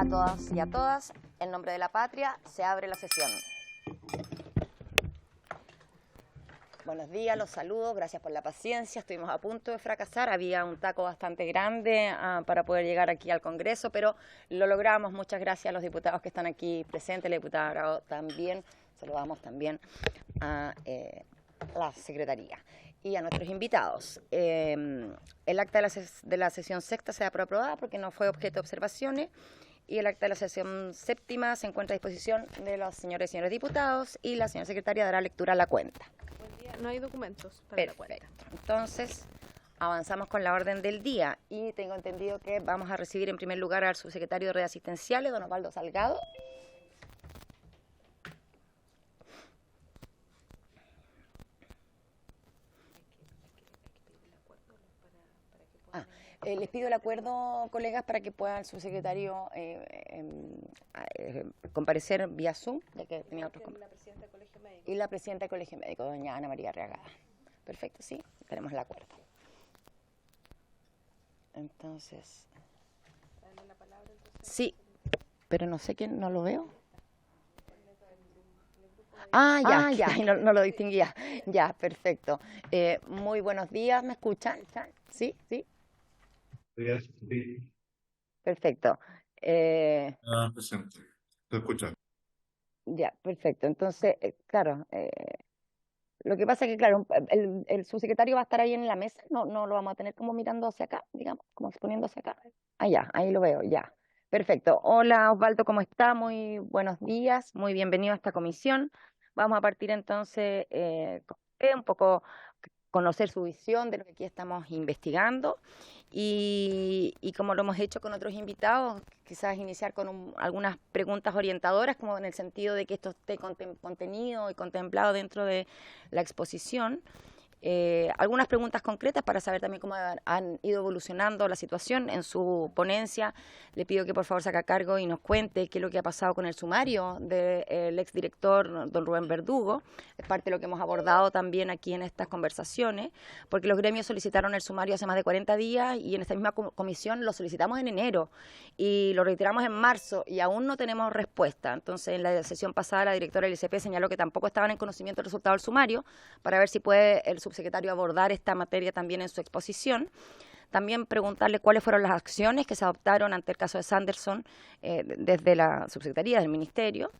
a todas y a todas. En nombre de la patria, se abre la sesión. Buenos días, los saludo, gracias por la paciencia. Estuvimos a punto de fracasar, había un taco bastante grande para poder llegar aquí al Congreso, pero lo logramos. Muchas gracias a los diputados que están aquí presentes, la diputada Bravo también. Saludamos también a la Secretaría y a nuestros invitados. El acta de la sesión sexta se da por aprobada porque no fue objeto de observaciones, y el acta de la sesión séptima se encuentra a disposición de los señores y señores diputados, y la señora secretaria dará lectura a la cuenta. Buen día. No hay documentos para la cuenta. Entonces, avanzamos con la orden del día, y tengo entendido que vamos a recibir en primer lugar al subsecretario de Redes Asistenciales, don Osvaldo Salgado. Les pido el acuerdo, colegas, para que pueda el subsecretario comparecer vía Zoom, ya que tenía otros compañeros. Y la presidenta del Colegio Médico, doña Ana María Reagada. Perfecto, sí, tenemos el acuerdo. Entonces, sí, pero no sé quién, no lo veo. Ya, no lo distinguía. Ya, perfecto. Muy buenos días, ¿me escuchan? ¿Sí? ¿Sí? Sí. Perfecto. Presente. Te escuchan. Ya, perfecto. Entonces, claro, lo que pasa es que, claro, el subsecretario va a estar ahí en la mesa, no lo vamos a tener como mirando hacia acá, digamos, como exponiéndose acá. Ya, ahí lo veo, ya. Perfecto. Hola, Osvaldo, ¿cómo está? Muy buenos días, muy bienvenido a esta comisión. Vamos a partir entonces con usted, un poco conocer su visión de lo que aquí estamos investigando, y como lo hemos hecho con otros invitados, quizás iniciar con algunas preguntas orientadoras, como en el sentido de que esto esté contenido y contemplado dentro de la exposición. Algunas preguntas concretas para saber también cómo han ido evolucionando la situación en su ponencia. Le pido que por favor se haga cargo y nos cuente qué es lo que ha pasado con el sumario del exdirector don Rubén Verdugo. Es parte de lo que hemos abordado también aquí en estas conversaciones, porque los gremios solicitaron el sumario hace más de 40 días y en esta misma comisión lo solicitamos en enero y lo reiteramos en marzo y aún no tenemos respuesta. Entonces, en la sesión pasada la directora del ICP señaló que tampoco estaban en conocimiento del resultado del sumario, para ver si puede el subsecretario abordar esta materia también en su exposición. También preguntarle cuáles fueron las acciones que se adoptaron ante el caso de Sanderson desde la subsecretaría, del ministerio,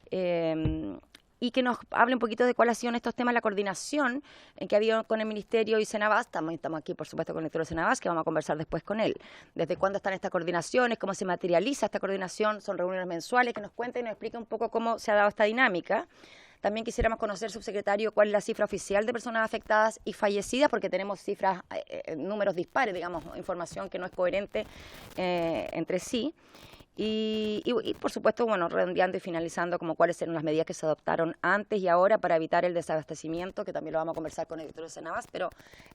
y que nos hable un poquito de cuáles han sido estos temas, la coordinación en que ha habido con el ministerio y Senabas. Estamos aquí, por supuesto, con el director de Senabas, que vamos a conversar después con él. ¿Desde cuándo están estas coordinaciones? ¿Cómo se materializa esta coordinación? ¿Son reuniones mensuales? Que nos cuente y nos explique un poco cómo se ha dado esta dinámica. También quisiéramos conocer, subsecretario, cuál es la cifra oficial de personas afectadas y fallecidas, porque tenemos cifras, números dispares, digamos, información que no es coherente entre sí. Y, por supuesto, bueno, redondeando y finalizando, como cuáles eran las medidas que se adoptaron antes y ahora para evitar el desabastecimiento, que también lo vamos a conversar con el director de Senabas, pero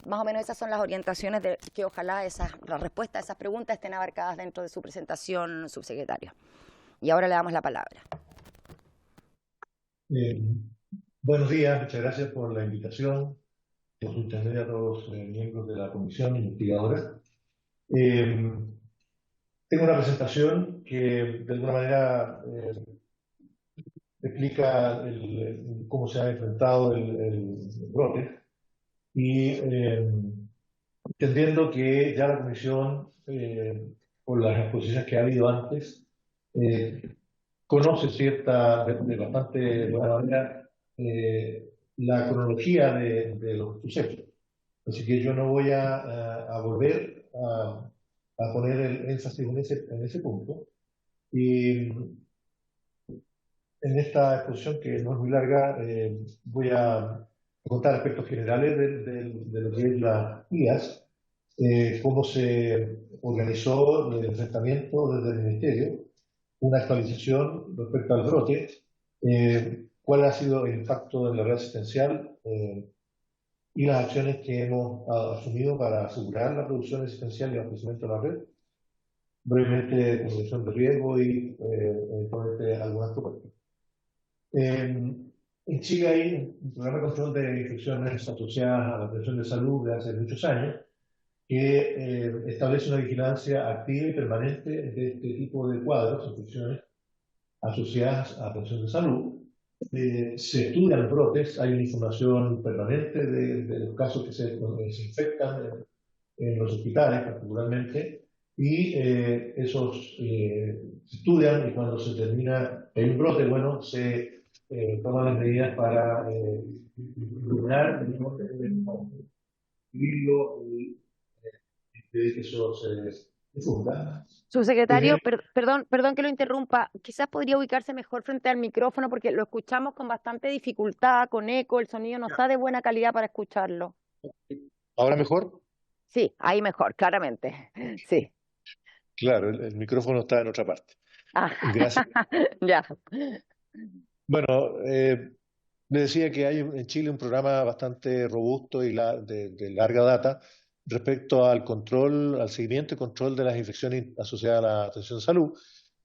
más o menos esas son las orientaciones de que ojalá las respuestas a esas preguntas estén abarcadas dentro de su presentación, subsecretario. Y ahora le damos la palabra. Buenos días, muchas gracias por la invitación, por su intermedio a todos los miembros de la comisión investigadora. Tengo una presentación que de alguna manera explica cómo se ha enfrentado el brote, y entendiendo que ya la comisión, por las exposiciones que ha habido antes, conoce de bastante buena manera la cronología de los sucesos. Así que yo no voy a volver a poner el énfasis en ese punto. Y en esta exposición, que no es muy larga, voy a contar aspectos generales de lo que es las guías, cómo se organizó el enfrentamiento desde el Ministerio, una actualización respecto al brote, cuál ha sido el impacto en la red asistencial y las acciones que hemos asumido para asegurar la producción asistencial y el abastecimiento de la red, brevemente condición de riesgo y eventualmente algunas propuestas. En Chile hay un programa de control de infecciones asociadas a la atención de salud de hace muchos años, que establece una vigilancia activa y permanente de este tipo de cuadros, infecciones asociadas a atención de salud. Se estudian brotes, hay una información permanente de los casos que se infectan en los hospitales particularmente, y esos se estudian y cuando se termina hay un brote, bueno, se toman las medidas para eliminar el vivirlo y impedir que eso se difunda. Subsecretario, perdón que lo interrumpa, quizás podría ubicarse mejor frente al micrófono porque lo escuchamos con bastante dificultad, con eco, el sonido no está de buena calidad para escucharlo. ¿Ahora mejor? Sí, ahí mejor, claramente. Sí. Claro, el micrófono está en otra parte. Ah, Gracias. ya. Bueno, le decía que hay en Chile un programa bastante robusto y de larga data respecto al control, al seguimiento y control de las infecciones asociadas a la atención de salud.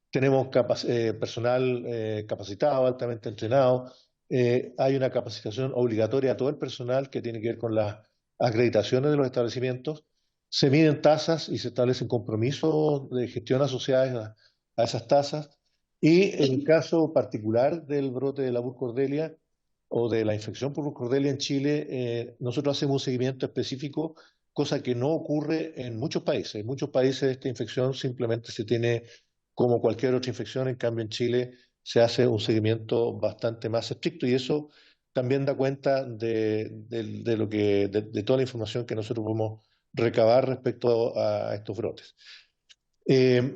Tenemos personal capacitado, altamente entrenado. Hay una capacitación obligatoria a todo el personal que tiene que ver con las acreditaciones de los establecimientos. Se miden tasas y se establecen compromisos de gestión asociados a esas tasas. Y en el caso particular del brote de la Burkholderia o de la infección por Burkholderia en Chile, nosotros hacemos un seguimiento específico, cosa que no ocurre en muchos países. En muchos países esta infección simplemente se tiene como cualquier otra infección, en cambio en Chile se hace un seguimiento bastante más estricto y eso también da cuenta de toda la información que nosotros podemos recabar respecto a estos brotes.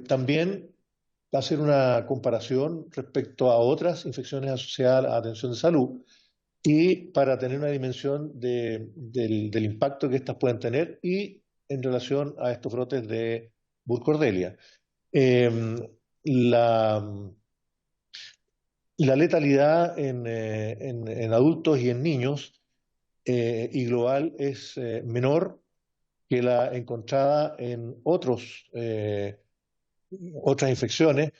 También hacer una comparación respecto a otras infecciones asociadas a la atención de salud y para tener una dimensión del impacto que estas pueden tener y en relación a estos brotes de Burkholderia. Eh, la, la letalidad en adultos y en niños y global es menor que la encontrada en otras infecciones,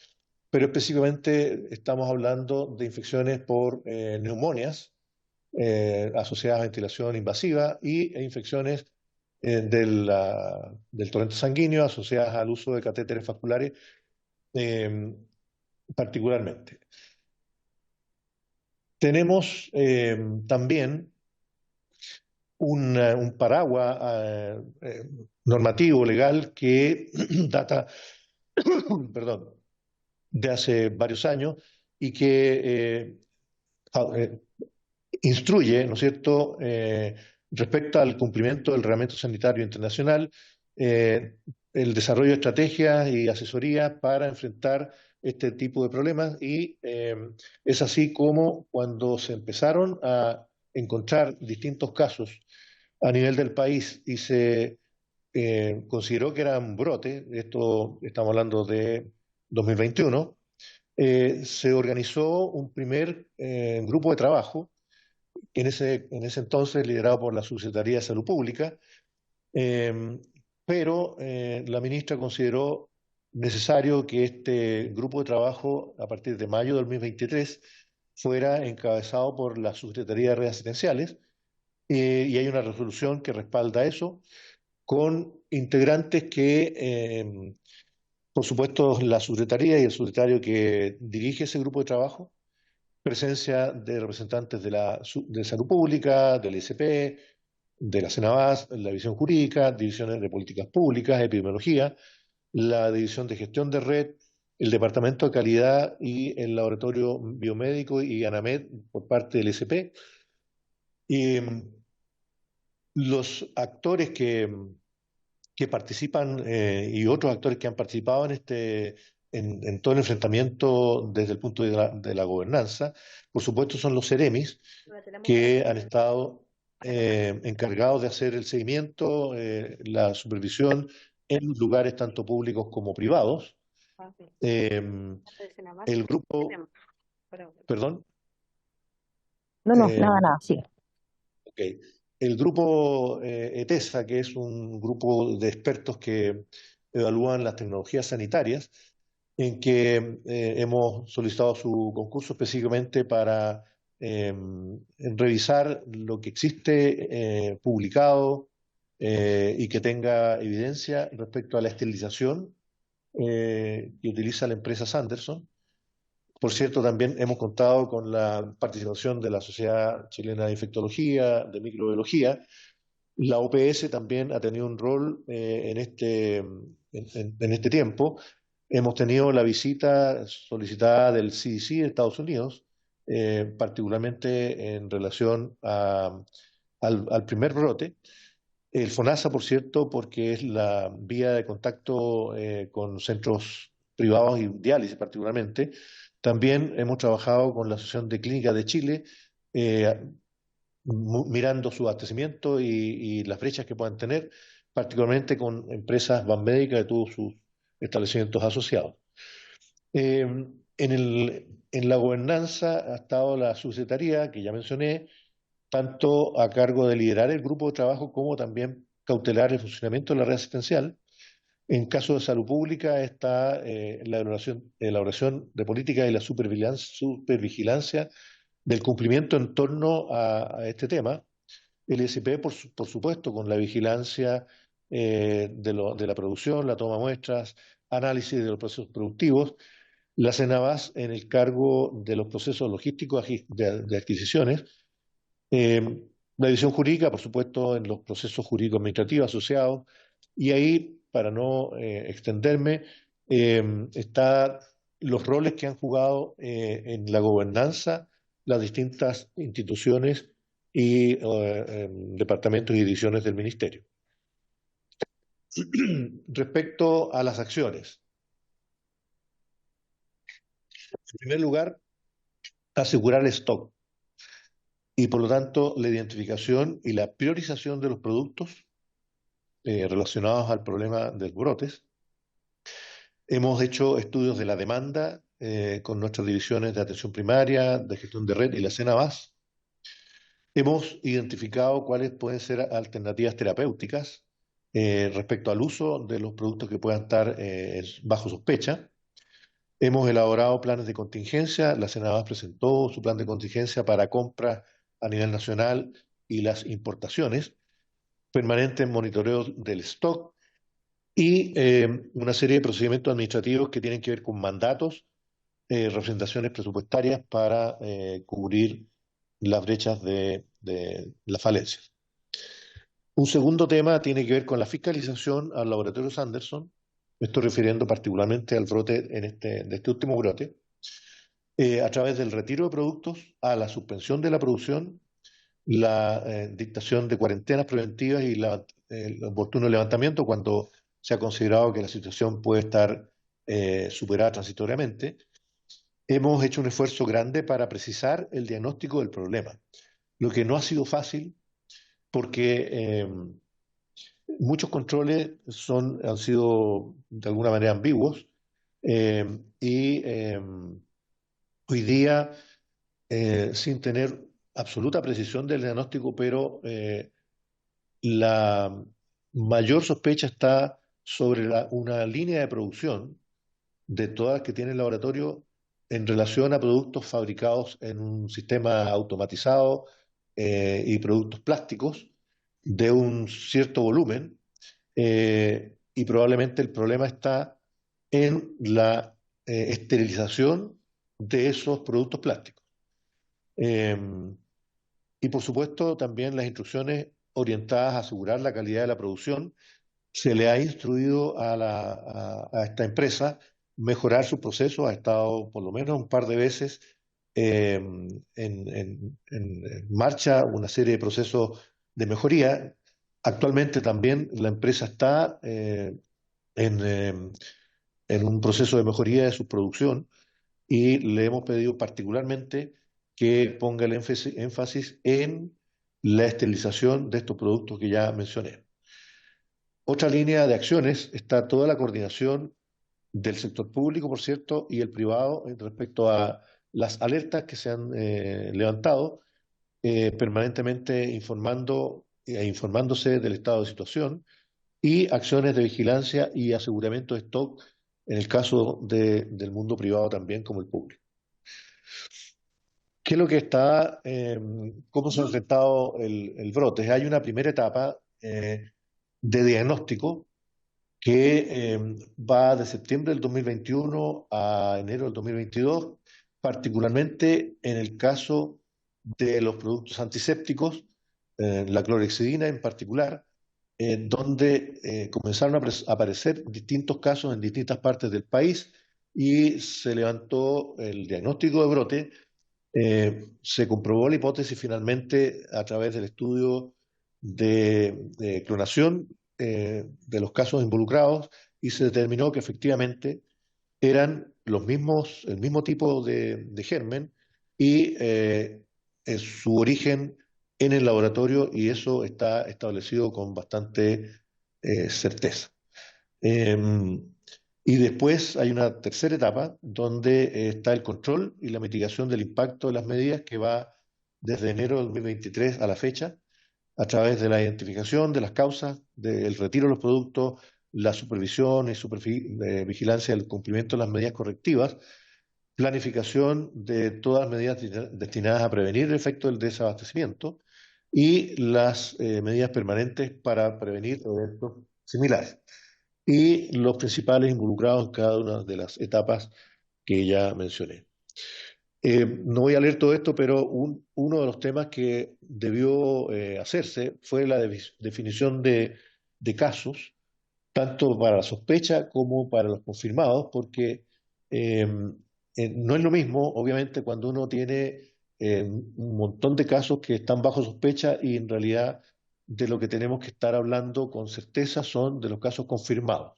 pero específicamente estamos hablando de infecciones por neumonias asociadas a ventilación invasiva e infecciones del torrente sanguíneo asociadas al uso de catéteres vasculares eh, particularmente. Tenemos también un paraguas normativo legal que data, perdón, de hace varios años y que eh, instruye, ¿no es cierto?, respecto al cumplimiento del Reglamento Sanitario Internacional, el desarrollo de estrategias y asesorías para enfrentar este tipo de problemas y es así como cuando se empezaron a encontrar distintos casos a nivel del país y se consideró que era un brote, esto estamos hablando de 2021, se organizó un primer grupo de trabajo en ese entonces liderado por la Subsecretaría de Salud Pública, eh, pero la ministra consideró necesario que este grupo de trabajo, a partir de mayo del 2023, fuera encabezado por la Subsecretaría de Redes Asistenciales, y hay una resolución que respalda eso, con integrantes que, por supuesto, la Subsecretaría y el secretario que dirige ese grupo de trabajo, presencia de representantes de Salud Pública, del ISP, de la CENAVAS, la División Jurídica, Divisiones de Políticas Públicas, Epidemiología, la División de Gestión de Red, el Departamento de Calidad y el Laboratorio Biomédico y ANAMED por parte del ISP. Y los actores que participan y otros actores que han participado en todo el enfrentamiento desde el punto de la gobernanza, por supuesto son los Ceremis, que han estado encargados de hacer el seguimiento, la supervisión en lugares tanto públicos como privados. Eh, el grupo, perdón, No, no, eh, nada, nada, sí. ok. El grupo ETESA, que es un grupo de expertos que evalúan las tecnologías sanitarias, en que hemos solicitado su concurso específicamente para revisar lo que existe publicado y que tenga evidencia respecto a la esterilización que utiliza la empresa Sanderson. Por cierto, también hemos contado con la participación de la Sociedad Chilena de Infectología, de Microbiología. La OPS también ha tenido un rol en este tiempo. Hemos tenido la visita solicitada del CDC de Estados Unidos, particularmente en relación al primer brote. El FONASA, por cierto, porque es la vía de contacto con centros privados y diálisis particularmente. También hemos trabajado con la Asociación de Clínicas de Chile, eh, mirando su abastecimiento y las brechas que puedan tener, particularmente con empresas Banmédica de todos sus establecimientos asociados. En la gobernanza ha estado la subsecretaría, que ya mencioné, tanto a cargo de liderar el grupo de trabajo como también cautelar el funcionamiento de la red asistencial. En caso de salud pública está elaboración de políticas y la supervigilancia del cumplimiento en torno a este tema. El ISP, por supuesto, con la vigilancia de la producción, la toma de muestras, análisis de los procesos productivos, la CENAVAS en el cargo de los procesos logísticos de adquisiciones, la división jurídica, por supuesto, en los procesos jurídicos administrativos asociados, y ahí, para no extenderme, están los roles que han jugado en la gobernanza las distintas instituciones y departamentos y divisiones del Ministerio. Respecto a las acciones, en primer lugar, asegurar el stock y, por lo tanto, la identificación y la priorización de los productos relacionados al problema de los brotes. Hemos hecho estudios de la demanda con nuestras divisiones de atención primaria, de gestión de red y la CENAVAS. Hemos identificado cuáles pueden ser alternativas terapéuticas respecto al uso de los productos que puedan estar bajo sospecha. Hemos elaborado planes de contingencia. La CENAVAS presentó su plan de contingencia para compras a nivel nacional y las importaciones, permanente monitoreo del stock y una serie de procedimientos administrativos que tienen que ver con mandatos, representaciones presupuestarias para cubrir las brechas de las falencias. Un segundo tema tiene que ver con la fiscalización al laboratorio Sanderson. Me estoy refiriendo particularmente al brote de este último brote, a través del retiro de productos, a la suspensión de la producción, la dictación de cuarentenas preventivas y el oportuno levantamiento cuando se ha considerado que la situación puede estar superada transitoriamente. Hemos hecho un esfuerzo grande para precisar el diagnóstico del problema, lo que no ha sido fácil porque muchos controles han sido de alguna manera ambiguos y hoy día, sin tener absoluta precisión del diagnóstico, pero la mayor sospecha está sobre una línea de producción de todas las que tiene el laboratorio en relación a productos fabricados en un sistema automatizado y productos plásticos de un cierto volumen, y probablemente el problema está en la esterilización de esos productos plásticos. Eh, y por supuesto también las instrucciones orientadas a asegurar la calidad de la producción. Se le ha instruido a esta empresa mejorar su proceso. Ha estado por lo menos un par de veces en marcha una serie de procesos de mejoría. Actualmente también la empresa está en, eh, en un proceso de mejoría de su producción y le hemos pedido particularmente que ponga el énfasis en la esterilización de estos productos que ya mencioné. Otra línea de acciones está toda la coordinación del sector público, por cierto, y el privado respecto a las alertas que se han levantado, permanentemente informándose del estado de situación y acciones de vigilancia y aseguramiento de stock en el caso del mundo privado también como el público. ¿Qué es lo que cómo se ha enfrentado el brote? Hay una primera etapa de diagnóstico que va de septiembre del 2021 a enero del 2022, particularmente en el caso de los productos antisépticos, la clorhexidina en particular, donde comenzaron a aparecer distintos casos en distintas partes del país y se levantó el diagnóstico de brote. Se comprobó la hipótesis finalmente a través del estudio de clonación de los casos involucrados y se determinó que efectivamente eran el mismo tipo de germen y su origen en el laboratorio, y eso está establecido con bastante certeza. Y después hay una tercera etapa donde está el control y la mitigación del impacto de las medidas, que va desde enero de 2023 a la fecha, a través de la identificación de las causas, del retiro de los productos, la supervisión y vigilancia del cumplimiento de las medidas correctivas, planificación de todas las medidas destinadas a prevenir el efecto del desabastecimiento y las medidas permanentes para prevenir eventos similares. Y los principales involucrados en cada una de las etapas que ya mencioné. No voy a leer todo esto, pero uno de los temas que debió hacerse fue la definición de casos, tanto para la sospecha como para los confirmados, porque eh, no es lo mismo, obviamente, cuando uno tiene un montón de casos que están bajo sospecha y en realidad de lo que tenemos que estar hablando con certeza son de los casos confirmados.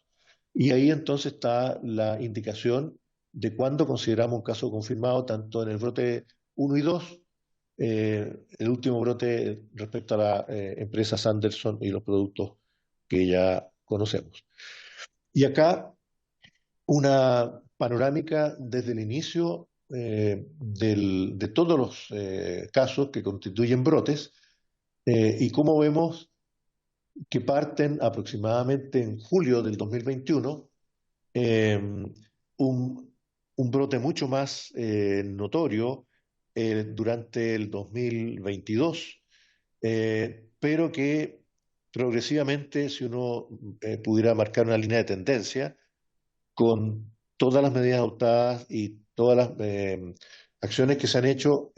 Y ahí entonces está la indicación de cuándo consideramos un caso confirmado, tanto en el brote 1 y 2, el último brote respecto a la empresa Sanderson y los productos que ya conocemos. Y acá una panorámica desde el inicio de todos los casos que constituyen brotes, y cómo vemos que parten aproximadamente en julio del 2021, eh, un, un brote mucho más notorio durante el 2022, pero que progresivamente, si uno pudiera marcar una línea de tendencia, con todas las medidas adoptadas y todas las acciones que se han hecho,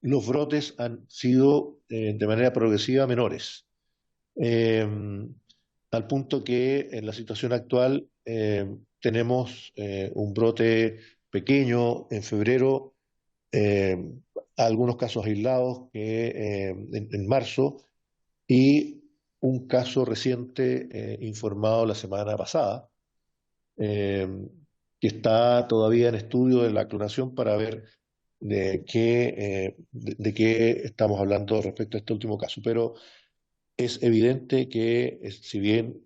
los brotes han sido de manera progresiva menores. Eh, Al punto que en la situación actual tenemos un brote pequeño en febrero, eh, algunos casos aislados en marzo, y un caso reciente informado la semana pasada, eh, que está todavía en estudio de la clonación para ver de qué estamos hablando respecto a este último caso. Pero es evidente que si bien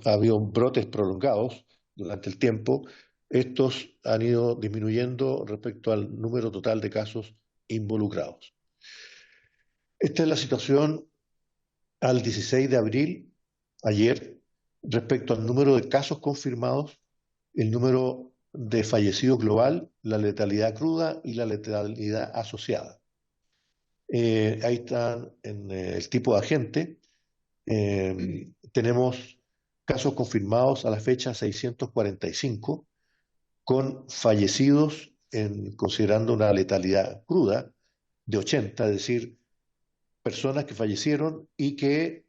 ha habido brotes prolongados durante el tiempo, estos han ido disminuyendo respecto al número total de casos involucrados. Esta es la situación al 16 de abril, ayer, respecto al número de casos confirmados, el número de fallecidos global, la letalidad cruda y la letalidad asociada. Ahí están en el tipo de agente. Tenemos casos confirmados a la fecha 645, con fallecidos considerando una letalidad cruda de 80, es decir, personas que fallecieron y que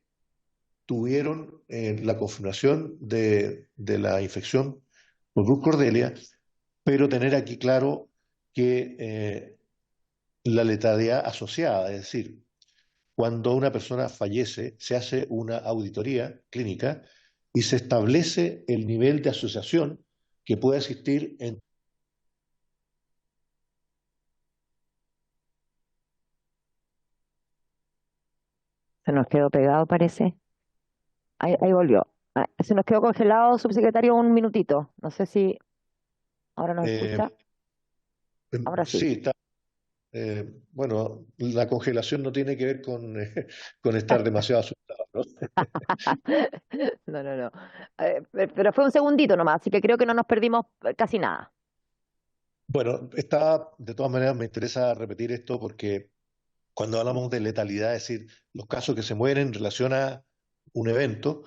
tuvieron la confirmación de la infección por Burkholderia, pero tener aquí claro que la letalidad asociada, es decir, cuando una persona fallece, se hace una auditoría clínica y se establece el nivel de asociación que puede existir en... Se nos quedó pegado, parece. Ahí volvió. Se nos quedó congelado, subsecretario, un minutito. No sé si ahora nos eh, escucha. Ahora sí. sí, bueno, la congelación no tiene que ver con, con estar demasiado asustado, ¿no? No, no, no. Pero fue un segundito nomás, así que creo que no nos perdimos casi nada. Bueno, de todas maneras, me interesa repetir esto porque cuando hablamos de letalidad, es decir, los casos que se mueren en relación a un evento.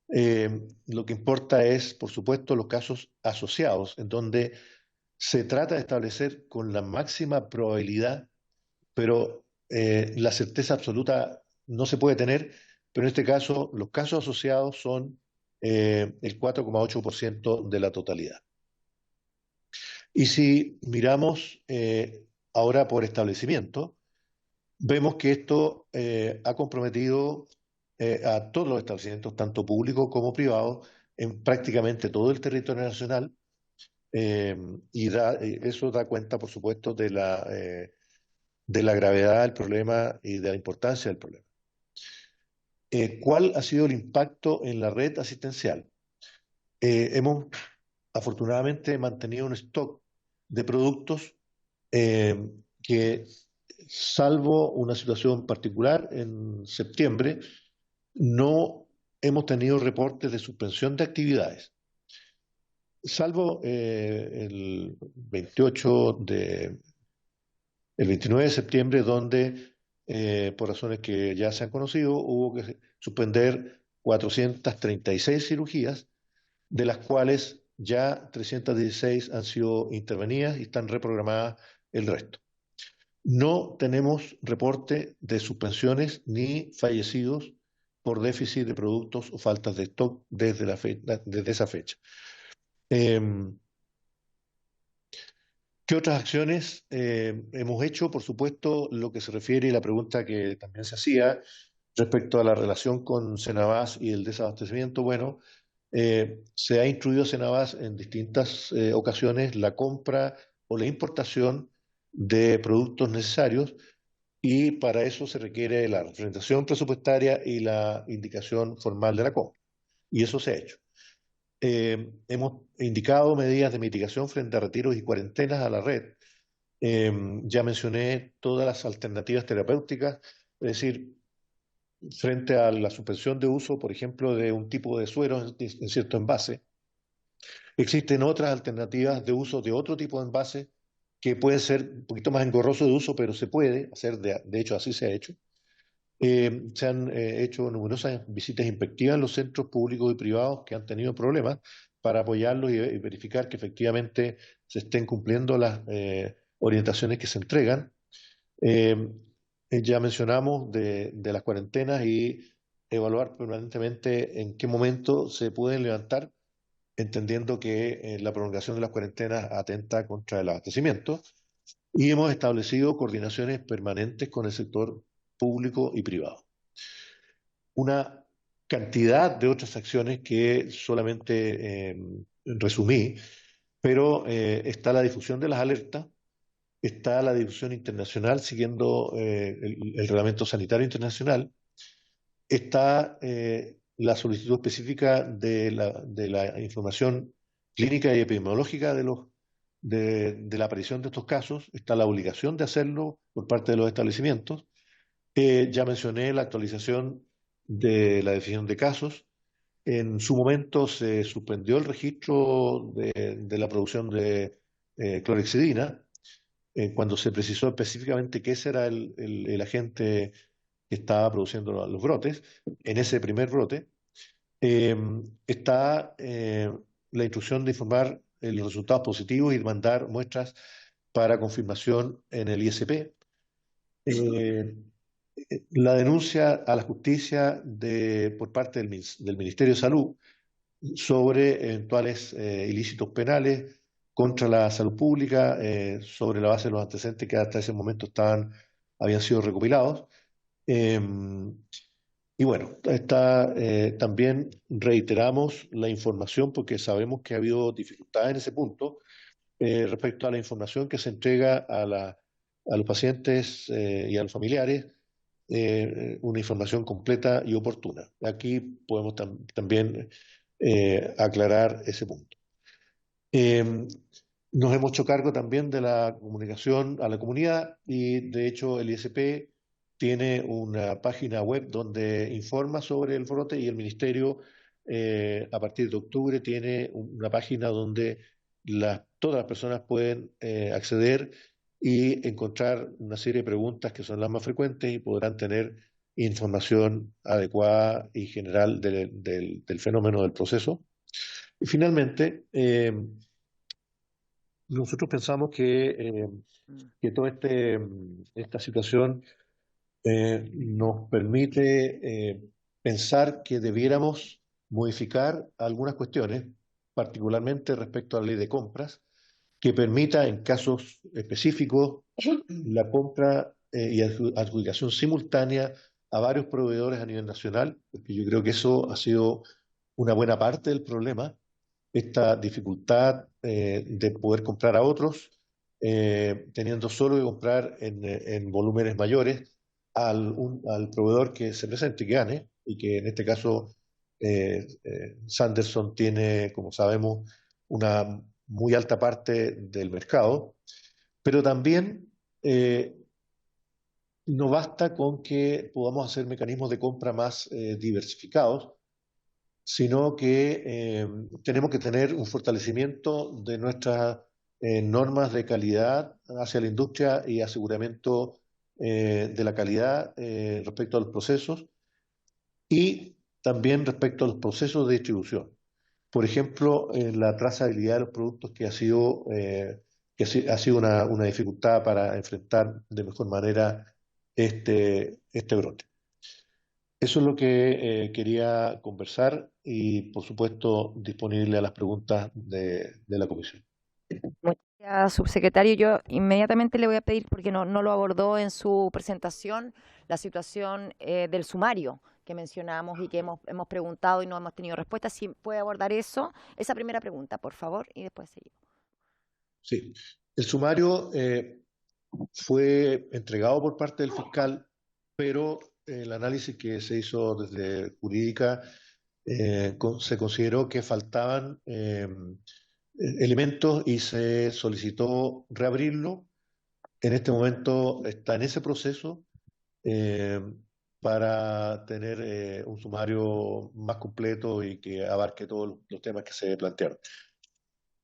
Lo que importa es, por supuesto, los casos asociados, en donde se trata de establecer con la máxima probabilidad, pero la certeza absoluta no se puede tener, pero en este caso los casos asociados son el 4,8% de la totalidad. Y si miramos ahora por establecimiento, vemos que esto ha comprometido a todos los establecimientos, tanto públicos como privados, en prácticamente todo el territorio nacional, eh, eso da cuenta, por supuesto, de la gravedad del problema y de la importancia del problema. ¿Cuál ha sido el impacto en la red asistencial? Hemos afortunadamente mantenido un stock de productos eh, que, salvo una situación particular en septiembre, no hemos tenido reportes de suspensión de actividades, salvo el 29 de septiembre, donde, por razones que ya se han conocido, hubo que suspender 436 cirugías, de las cuales ya 316 han sido intervenidas y están reprogramadas el resto. No tenemos reporte de suspensiones ni fallecidos por déficit de productos o faltas de stock desde esa fecha. ¿Qué otras acciones hemos hecho? Por supuesto, lo que se refiere a la pregunta que también se hacía respecto a la relación con Cenabás y el desabastecimiento. Bueno, se ha instruido a Cenabás en distintas ocasiones la compra o la importación de productos necesarios, y para eso se requiere la representación presupuestaria y la indicación formal de la compra. Y eso se ha hecho. Hemos indicado medidas de mitigación frente a retiros y cuarentenas a la red. Ya mencioné todas las alternativas terapéuticas, es decir, frente a la suspensión de uso, por ejemplo, de un tipo de suero en cierto envase, existen otras alternativas de uso de otro tipo de envase que pueden ser un poquito más engorroso de uso, pero se puede hacer, de hecho así se ha hecho. Se han hecho numerosas visitas inspectivas en los centros públicos y privados que han tenido problemas para apoyarlos y verificar que efectivamente se estén cumpliendo las orientaciones que se entregan. Eh, ya mencionamos de las cuarentenas y evaluar permanentemente en qué momento se pueden levantar, entendiendo que la prolongación de las cuarentenas atenta contra el abastecimiento. Y hemos establecido coordinaciones permanentes con el sector público y privado. Una cantidad de otras acciones que solamente resumí, pero está la difusión de las alertas, está la difusión internacional siguiendo el Reglamento Sanitario Internacional, está la solicitud específica de la información clínica y epidemiológica de la aparición de estos casos, está la obligación de hacerlo por parte de los establecimientos. Ya mencioné la actualización de la definición de casos. En su momento se suspendió el registro de la producción de clorhexidina, cuando se precisó específicamente que ese era el agente que estaba produciendo los brotes. En ese primer brote eh, está la instrucción de informar los resultados positivos y mandar muestras para confirmación en el ISP. La denuncia a la justicia por parte del Ministerio de Salud sobre eventuales ilícitos penales contra la salud pública, sobre la base de los antecedentes que hasta ese momento habían sido recopilados. Eh, y bueno, también reiteramos la información porque sabemos que ha habido dificultades en ese punto respecto a la información que se entrega a los pacientes y a los familiares, una información completa y oportuna. Aquí podemos también aclarar ese punto. Eh, Nos hemos hecho cargo también de la comunicación a la comunidad, y de hecho el ISP tiene una página web donde informa sobre el brote, y el Ministerio a partir de octubre tiene una página donde todas las personas pueden acceder y encontrar una serie de preguntas que son las más frecuentes y podrán tener información adecuada y general del fenómeno del proceso. Y finalmente, nosotros pensamos que toda esta situación nos permite pensar que debiéramos modificar algunas cuestiones, particularmente respecto a la ley de compras, que permita en casos específicos la compra y adjudicación simultánea a varios proveedores a nivel nacional, porque yo creo que eso ha sido una buena parte del problema, esta dificultad de poder comprar a otros, teniendo solo que comprar en volúmenes mayores al proveedor que se presente y que gane, y que en este caso Sanderson tiene, como sabemos, una muy alta parte del mercado, pero también no basta con que podamos hacer mecanismos de compra más diversificados, sino que tenemos que tener un fortalecimiento de nuestras normas de calidad hacia la industria y aseguramiento de la calidad respecto a los procesos y también respecto a los procesos de distribución. Por ejemplo, la trazabilidad de los productos ha sido una dificultad para enfrentar de mejor manera este brote. Eso es lo que quería conversar y, por supuesto, disponible a las preguntas de la comisión. Muchas gracias, subsecretario. Yo inmediatamente le voy a pedir, porque no lo abordó en su presentación, la situación del sumario que mencionamos y que hemos preguntado y no hemos tenido respuesta. Si puede abordar eso, esa primera pregunta, por favor, y después seguimos. Sí, el sumario fue entregado por parte del fiscal, pero el análisis que se hizo desde jurídica se consideró que faltaban elementos y se solicitó reabrirlo. En este momento está en ese proceso eh, para tener un sumario más completo y que abarque todos los temas que se plantearon.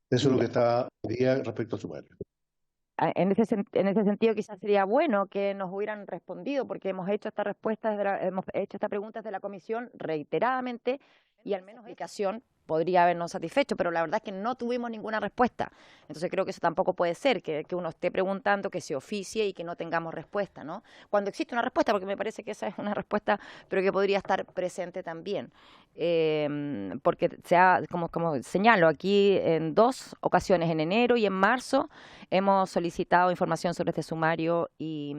Eso es lo que está hoy día respecto al sumario. En ese sentido, quizás sería bueno que nos hubieran respondido, porque hemos hecho esta respuesta, hemos hecho estas preguntas de la comisión reiteradamente y al menos explicación podría habernos satisfecho, pero la verdad es que no tuvimos ninguna respuesta. Entonces creo que eso tampoco puede ser, que uno esté preguntando, que se oficie y que no tengamos respuesta, ¿no? Cuando existe una respuesta, porque me parece que esa es una respuesta, pero que podría estar presente también. Porque como señalo, aquí en 2 ocasiones, en enero y en marzo, hemos solicitado información sobre este sumario y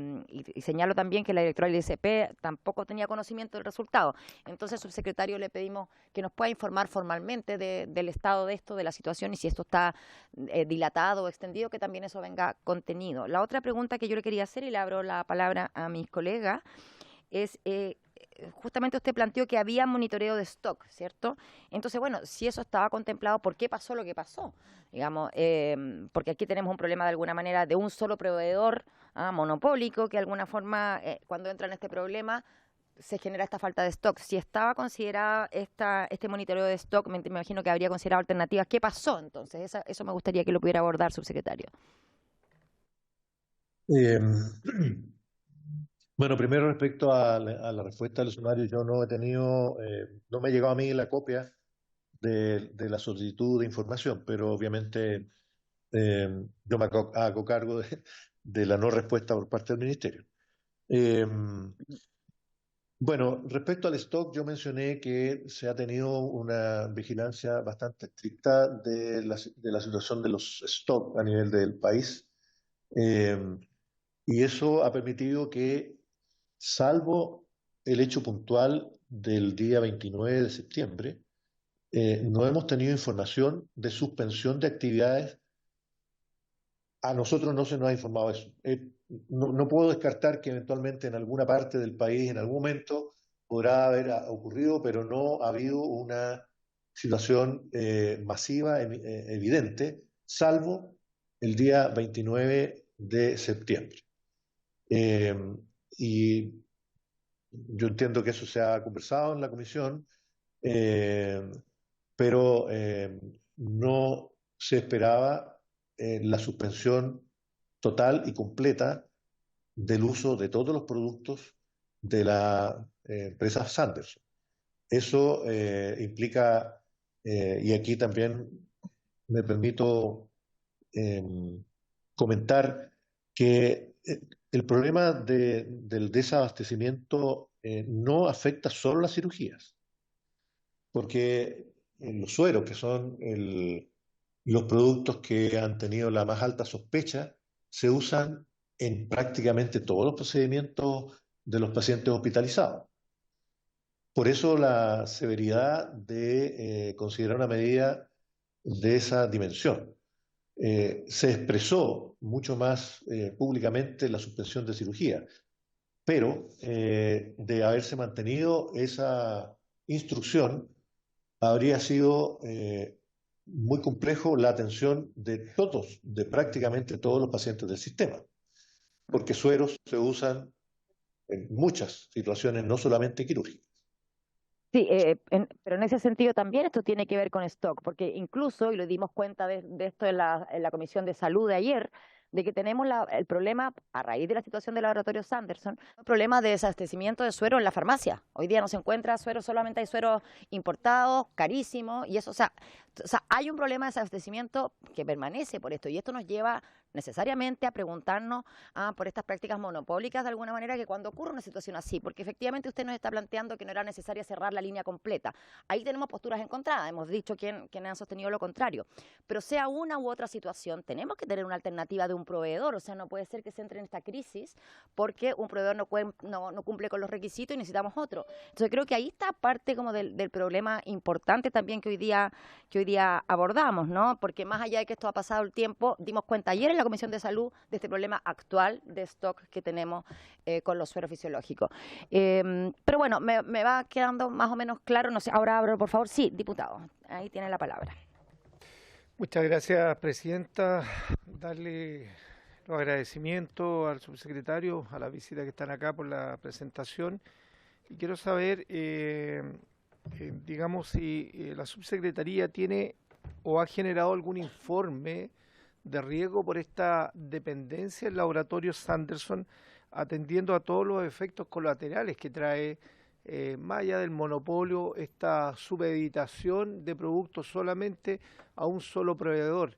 señalo también que la directora del ICP tampoco tenía conocimiento del resultado. Entonces, subsecretario, le pedimos que nos pueda informar formalmente del estado de esto, de la situación y si esto está dilatado o extendido, que también eso venga contenido. La otra pregunta que yo le quería hacer, y le abro la palabra a mis colegas, es justamente usted planteó que había monitoreo de stock, ¿cierto? Entonces, bueno, si eso estaba contemplado, ¿por qué pasó lo que pasó? Digamos, porque aquí tenemos un problema de alguna manera de un solo proveedor monopólico que de alguna forma, cuando entra en este problema, se genera esta falta de stock. Si estaba considerada este monitoreo de stock, me imagino que habría considerado alternativas. ¿Qué pasó entonces? Eso me gustaría que lo pudiera abordar, subsecretario. Eh, bueno, primero respecto a la respuesta del sumario, yo no he tenido, no me ha llegado a mí la copia de la solicitud de información, pero obviamente yo me hago cargo de la no respuesta por parte del ministerio. Eh, bueno, respecto al stock, yo mencioné que se ha tenido una vigilancia bastante estricta de la situación de los stocks a nivel del país. Eh, y eso ha permitido que, salvo el hecho puntual del día 29 de septiembre, no hemos tenido información de suspensión de actividades. A nosotros no se nos ha informado eso. No puedo descartar que eventualmente en alguna parte del país, en algún momento, podrá haber ocurrido, pero no ha habido una situación masiva, evidente, salvo el día 29 de septiembre. Eh, y yo entiendo que eso se ha conversado en la comisión, eh, pero no se esperaba la suspensión total y completa del uso de todos los productos de la empresa Sanderson. Eso implica, y aquí también me permito comentar que el problema del desabastecimiento no afecta solo las cirugías, porque los sueros, que son los productos que han tenido la más alta sospecha, se usan en prácticamente todos los procedimientos de los pacientes hospitalizados. Por eso la severidad de considerar una medida de esa dimensión. Se expresó mucho más públicamente la suspensión de cirugía, pero de haberse mantenido esa instrucción, habría sido muy complejo la atención de todos, de prácticamente todos los pacientes del sistema, porque sueros se usan en muchas situaciones, no solamente quirúrgicas. Sí, pero en ese sentido también esto tiene que ver con stock, porque incluso, y lo dimos cuenta de esto en la Comisión de Salud de ayer, de que tenemos el problema, a raíz de la situación del laboratorio Sanderson, el problema de desabastecimiento de suero en la farmacia. Hoy día no se encuentra suero, solamente hay suero importados, carísimo, y eso, o sea, hay un problema de desabastecimiento que permanece por esto, y esto nos lleva necesariamente a preguntarnos por estas prácticas monopólicas de alguna manera, que cuando ocurre una situación así, porque efectivamente usted nos está planteando que no era necesario cerrar la línea completa. Ahí tenemos posturas encontradas, hemos dicho quienes han sostenido lo contrario, pero sea una u otra situación, tenemos que tener una alternativa de un proveedor, o sea, no puede ser que se entre en esta crisis porque un proveedor no cumple con los requisitos y necesitamos otro. Entonces creo que ahí está parte como del problema importante también que hoy día abordamos, ¿no? Porque más allá de que esto ha pasado el tiempo, dimos cuenta ayer en la Comisión de Salud de este problema actual de stock que tenemos con los sueros fisiológicos. Pero bueno, me va quedando más o menos claro, no sé, ahora abro, por favor. Sí, diputado, ahí tiene la palabra. Muchas gracias, presidenta. Darle los agradecimientos al subsecretario, a la visita que están acá por la presentación. Y quiero saber, digamos, si la subsecretaría tiene o ha generado algún informe de riesgo por esta dependencia del laboratorio Sanderson, atendiendo a todos los efectos colaterales que trae, más allá del monopolio, esta supeditación de productos solamente a un solo proveedor.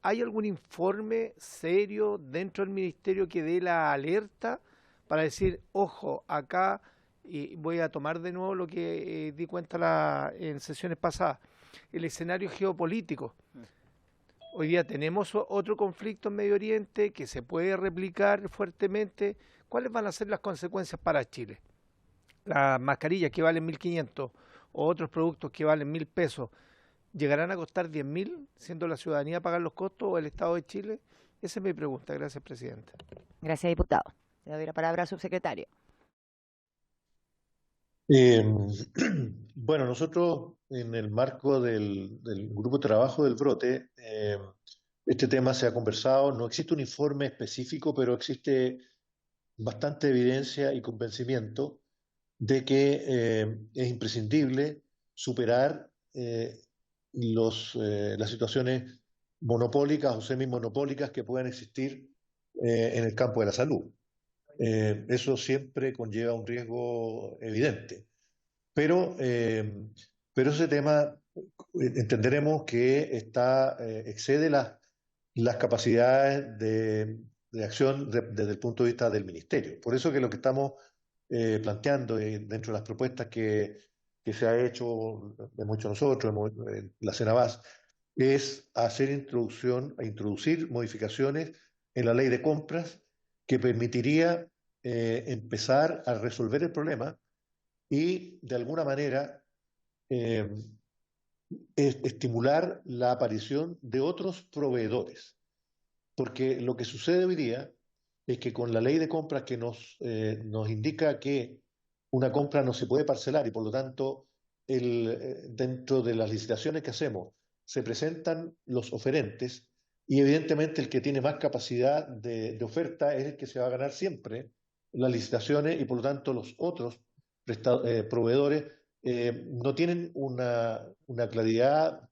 ¿Hay algún informe serio dentro del ministerio que dé la alerta para decir, ojo, acá, y voy a tomar de nuevo lo que di cuenta en sesiones pasadas, el escenario geopolítico? Hoy día tenemos otro conflicto en Medio Oriente que se puede replicar fuertemente. ¿Cuáles van a ser las consecuencias para Chile? Las mascarillas que valen 1.500 o otros productos que valen 1.000 pesos, ¿llegarán a costar 10.000, siendo la ciudadanía a pagar los costos o el Estado de Chile? Esa es mi pregunta. Gracias, presidenta. Gracias, diputado. Le doy la palabra al subsecretario. Eh, bueno, nosotros en el marco del grupo de trabajo del brote, este tema se ha conversado, no existe un informe específico, pero existe bastante evidencia y convencimiento de que es imprescindible superar las situaciones monopólicas o semimonopólicas que puedan existir en el campo de la salud. Eso siempre conlleva un riesgo evidente. Pero, pero ese tema entenderemos que excede las capacidades de acción desde el punto de vista del Ministerio. Por eso que lo que estamos planteando dentro de las propuestas que se ha hecho, hemos hecho nosotros, la Cenabás, es introducir modificaciones en la ley de compras que permitiría empezar a resolver el problema y de alguna manera eh, estimular la aparición de otros proveedores. Porque lo que sucede hoy día es que con la ley de compras que nos indica que una compra no se puede parcelar y por lo tanto dentro de las licitaciones que hacemos se presentan los oferentes y evidentemente el que tiene más capacidad de oferta es el que se va a ganar siempre las licitaciones y por lo tanto los otros proveedores no tienen una claridad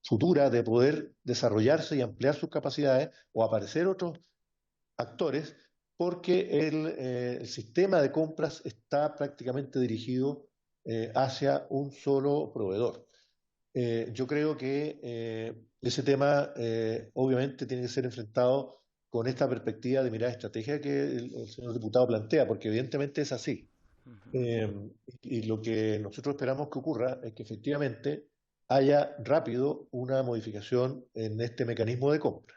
futura de poder desarrollarse y ampliar sus capacidades o aparecer otros actores porque el sistema de compras está prácticamente dirigido hacia un solo proveedor. Yo creo que ese tema obviamente tiene que ser enfrentado con esta perspectiva de mirada estratégica que el señor diputado plantea, porque evidentemente es así. Y lo que nosotros esperamos que ocurra es que efectivamente haya rápido una modificación en este mecanismo de compra.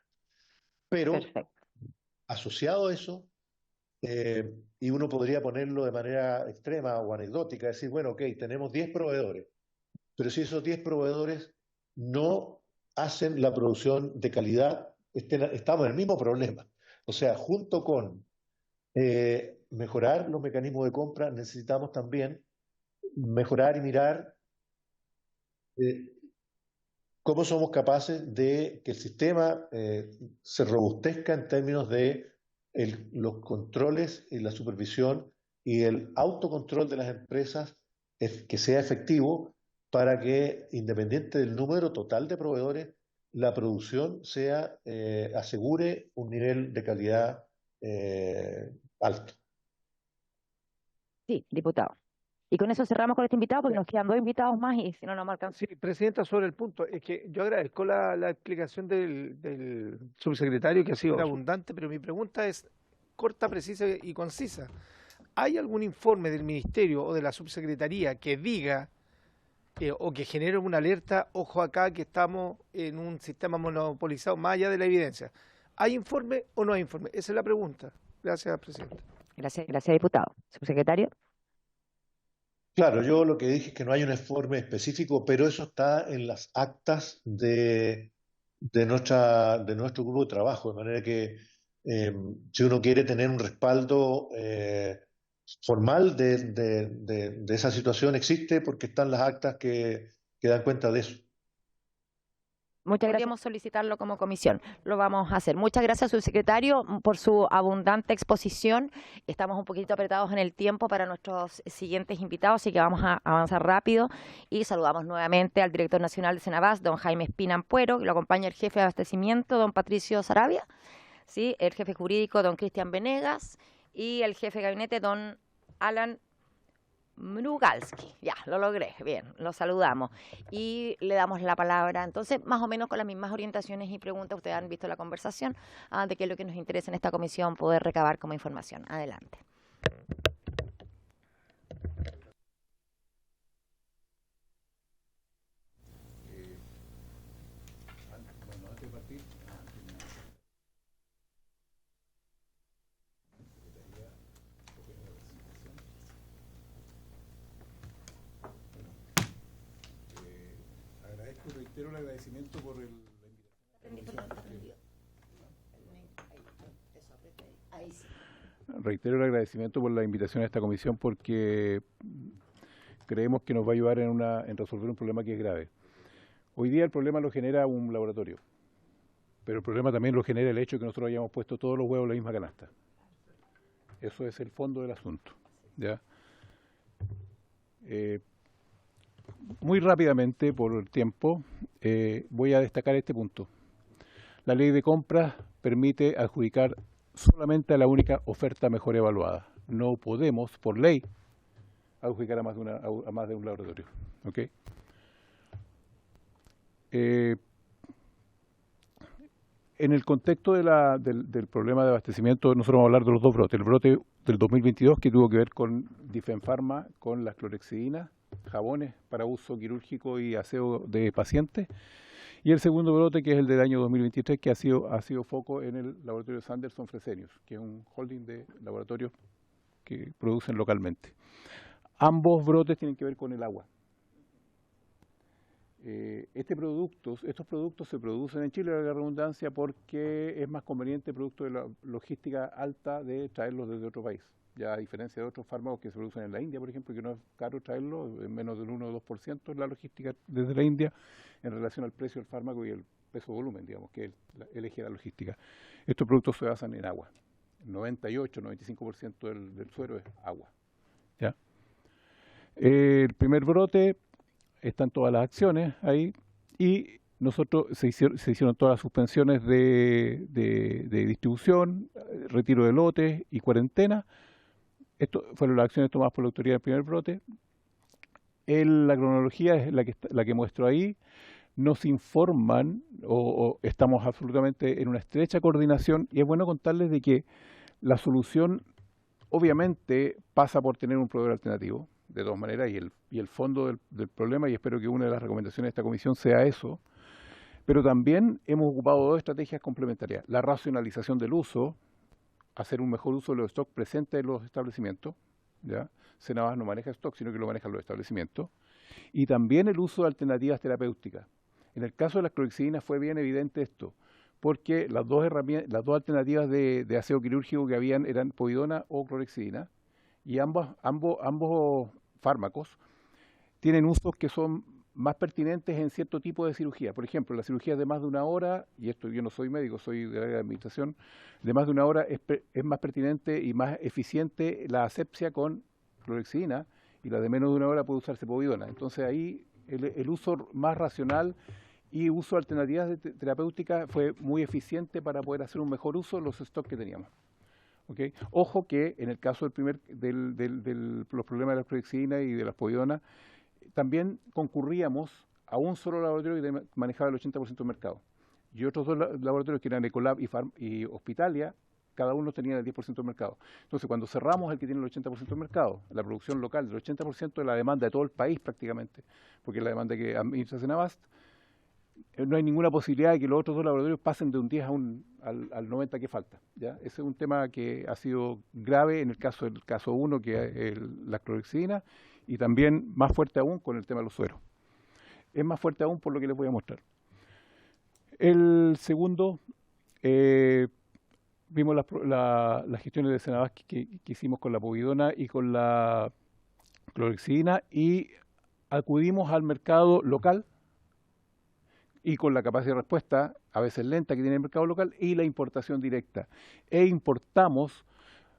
Pero Perfecto. asociado a eso, y uno podría ponerlo de manera extrema o anecdótica, decir, bueno, ok, tenemos 10 proveedores, pero si esos 10 proveedores no hacen la producción de calidad, estamos en el mismo problema. O sea, junto con mejorar los mecanismos de compra, necesitamos también mejorar y mirar eh, cómo somos capaces de que el sistema se robustezca en términos de los controles y la supervisión y el autocontrol de las empresas que sea efectivo para que, independiente del número total de proveedores, la producción asegure un nivel de calidad alto. Sí, diputado. Y con eso cerramos con este invitado porque nos quedan 2 invitados más y si no, no me alcanza. Sí, Presidenta, sobre el punto, es que yo agradezco la explicación del subsecretario que ha sido abundante, pero mi pregunta es corta, precisa y concisa. ¿Hay algún informe del Ministerio o de la Subsecretaría que diga o que genere una alerta, ojo acá, que estamos en un sistema monopolizado más allá de la evidencia? ¿Hay informe o no hay informe? Esa es la pregunta. Gracias, Presidenta. Gracias, diputado. Subsecretario. Claro, yo lo que dije es que no hay un informe específico, pero eso está en las actas de nuestro grupo de trabajo, de manera que si uno quiere tener un respaldo formal de esa situación, existe porque están las actas que dan cuenta de eso. Muchas gracias. Podríamos solicitarlo como comisión. Lo vamos a hacer. Muchas gracias, subsecretario, por su abundante exposición. Estamos un poquito apretados en el tiempo para nuestros siguientes invitados, así que vamos a avanzar rápido. Y saludamos nuevamente al director nacional de Cenabás, don Jaime Espina Ampuero, y lo acompaña el jefe de abastecimiento, don Patricio Sarabia, ¿sí? El jefe jurídico, don Cristian Venegas, y el jefe de gabinete, don Alan Mrugalski. Ya, lo logré, bien, lo saludamos y le damos la palabra. Entonces, más o menos con las mismas orientaciones y preguntas, ustedes han visto la conversación de qué es lo que nos interesa en esta comisión poder recabar como información. Adelante. Reitero el agradecimiento por la invitación a esta comisión porque creemos que nos va a ayudar en resolver un problema que es grave. Hoy día el problema lo genera un laboratorio, pero el problema también lo genera el hecho de que nosotros hayamos puesto todos los huevos en la misma canasta. Eso es el fondo del asunto, ¿ya? Muy rápidamente, por el tiempo, voy a destacar este punto. La ley de compras permite adjudicar solamente a la única oferta mejor evaluada. No podemos, por ley, adjudicar a más de un laboratorio. ¿Okay? En el contexto del problema de abastecimiento, nosotros vamos a hablar de los dos brotes. El brote del 2022, que tuvo que ver con Difenfarma, con las clorhexidinas, jabones para uso quirúrgico y aseo de pacientes. Y el segundo brote, que es el del año 2023, que ha sido foco en el laboratorio Sanderson Fresenius, que es un holding de laboratorios que producen localmente. Ambos brotes tienen que ver con el agua. Estos productos se producen en Chile, la redundancia, porque es más conveniente, producto de la logística alta, de traerlos desde otro país. Ya a diferencia de otros fármacos que se producen en la India, por ejemplo, que no es caro traerlo, en menos del 1 o 2% es la logística desde la India en relación al precio del fármaco y el peso-volumen, digamos, que es el eje de la logística. Estos productos se basan en agua. 98-95% del suero es agua. ¿Ya? El primer brote, están todas las acciones ahí, y nosotros se hicieron todas las suspensiones de distribución. retiro de lotes y cuarentena. Esto fueron las acciones tomadas por la autoridad del primer brote. La cronología es la que muestro ahí. Nos informan o estamos absolutamente en una estrecha coordinación, y es bueno contarles de que la solución obviamente pasa por tener un proveedor alternativo, de todas maneras, y el fondo del problema, y espero que una de las recomendaciones de esta comisión sea eso, pero también hemos ocupado dos estrategias complementarias: la racionalización del uso, hacer un mejor uso de los stocks presentes en los establecimientos, ¿ya? Senabas no maneja stock, sino que lo manejan los establecimientos, y también el uso de alternativas terapéuticas. En el caso de las clorhexidinas fue bien evidente esto, porque las dos alternativas de aseo quirúrgico que habían eran povidona o clorhexidina, y ambos fármacos tienen usos que son más pertinentes en cierto tipo de cirugía. Por ejemplo, las cirugías de más de una hora, y esto yo no soy médico, soy de la administración, de más de una hora es más pertinente y más eficiente la asepsia con clorhexidina, y la de menos de una hora puede usarse povidona. Entonces ahí el uso más racional y uso de alternativas terapéuticas fue muy eficiente para poder hacer un mejor uso de los stocks que teníamos. ¿Okay? Ojo que en el caso los problemas de la clorhexidina y de las povidonas, también concurríamos a un solo laboratorio que manejaba el 80% del mercado. Y otros dos laboratorios, que eran Ecolab y Hospitalia, cada uno tenía el 10% del mercado. Entonces, cuando cerramos el que tiene el 80% del mercado, la producción local del 80% de la demanda de todo el país prácticamente, porque es la demanda que administra Senabast, no hay ninguna posibilidad de que los otros dos laboratorios pasen de un 10 al 90 que falta, ¿ya? Ese es un tema que ha sido grave en el caso 1, que es la clorhexidina, y también más fuerte aún con el tema de los sueros. Es más fuerte aún por lo que les voy a mostrar. El segundo, vimos las gestiones de Senabast que hicimos con la povidona y con la clorhexidina, y acudimos al mercado local y con la capacidad de respuesta a veces lenta que tiene el mercado local y la importación directa. E importamos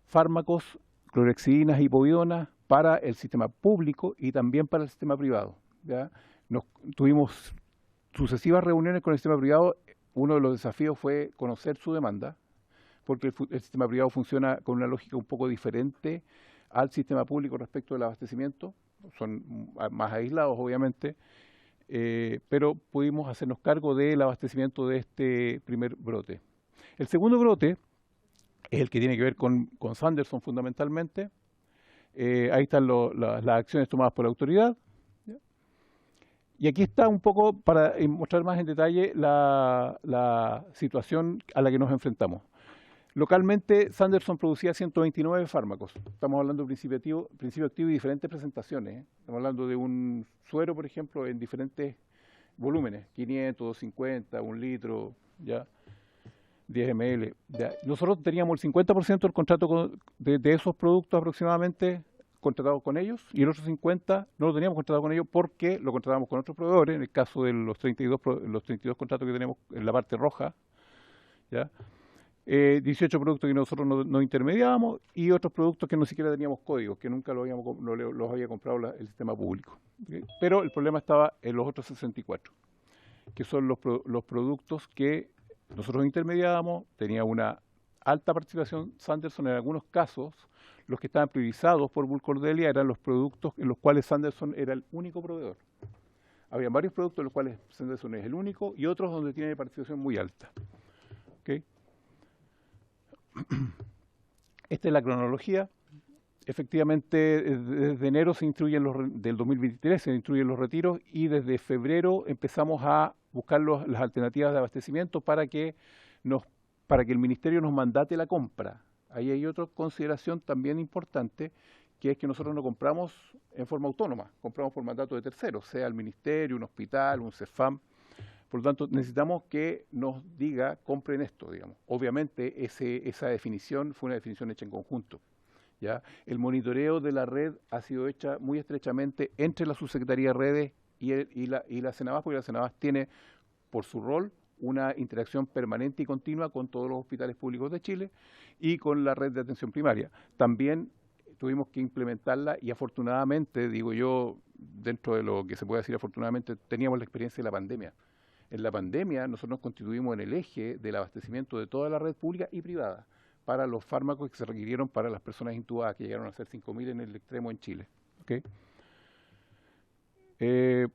fármacos, clorhexidinas y povidonas para el sistema público y también para el sistema privado, ¿ya? Tuvimos sucesivas reuniones con el sistema privado. Uno de los desafíos fue conocer su demanda, porque el sistema privado funciona con una lógica un poco diferente al sistema público respecto del abastecimiento. Son más aislados, obviamente, pero pudimos hacernos cargo del abastecimiento de este primer brote. El segundo brote es el que tiene que ver con Sanderson fundamentalmente. Ahí están las acciones tomadas por la autoridad, ¿ya? Y aquí está un poco para mostrar más en detalle la situación a la que nos enfrentamos. Localmente, Sanderson producía 129 fármacos. Estamos hablando de principio activo y diferentes presentaciones, ¿eh? Estamos hablando de un suero, por ejemplo, en diferentes volúmenes, 500, 250, 1 litro, ¿ya? 10 ml. ¿Ya? Nosotros teníamos el 50% del contrato de esos productos aproximadamente contratados con ellos, y el otro 50% no lo teníamos contratado con ellos porque lo contratamos con otros proveedores, en el caso de los 32 contratos que tenemos en la parte roja, ¿ya? 18 productos que nosotros no intermediábamos, y otros productos que no siquiera teníamos códigos, que nunca los había comprado el sistema público. ¿Okay? Pero el problema estaba en los otros 64, que son los productos que nosotros intermediábamos. Tenía una alta participación Sanderson. En algunos casos, los que estaban priorizados por Bull Cordelia eran los productos en los cuales Sanderson era el único proveedor. Había varios productos en los cuales Sanderson es el único, y otros donde tiene participación muy alta. ¿Okay? Esta es la cronología. Efectivamente, desde enero del 2023 se instruyen los retiros, y desde febrero empezamos a buscar las alternativas de abastecimiento para que el Ministerio nos mandate la compra. Ahí hay otra consideración también importante, que es que nosotros no compramos en forma autónoma, compramos por mandato de terceros, sea el Ministerio, un hospital, un CEFAM. Por lo tanto, necesitamos que nos diga, compren esto, digamos. Obviamente, esa definición fue una definición hecha en conjunto, ¿ya? El monitoreo de la red ha sido hecha muy estrechamente entre la Subsecretaría de Redes y la Senabast, porque la Senabast tiene, por su rol, una interacción permanente y continua con todos los hospitales públicos de Chile y con la red de atención primaria. También tuvimos que implementarla, y afortunadamente, digo yo, dentro de lo que se puede decir afortunadamente, teníamos la experiencia de la pandemia. En la pandemia nosotros nos constituimos en el eje del abastecimiento de toda la red pública y privada, para los fármacos que se requirieron para las personas intubadas, que llegaron a ser 5.000 en el extremo en Chile. ¿Okay?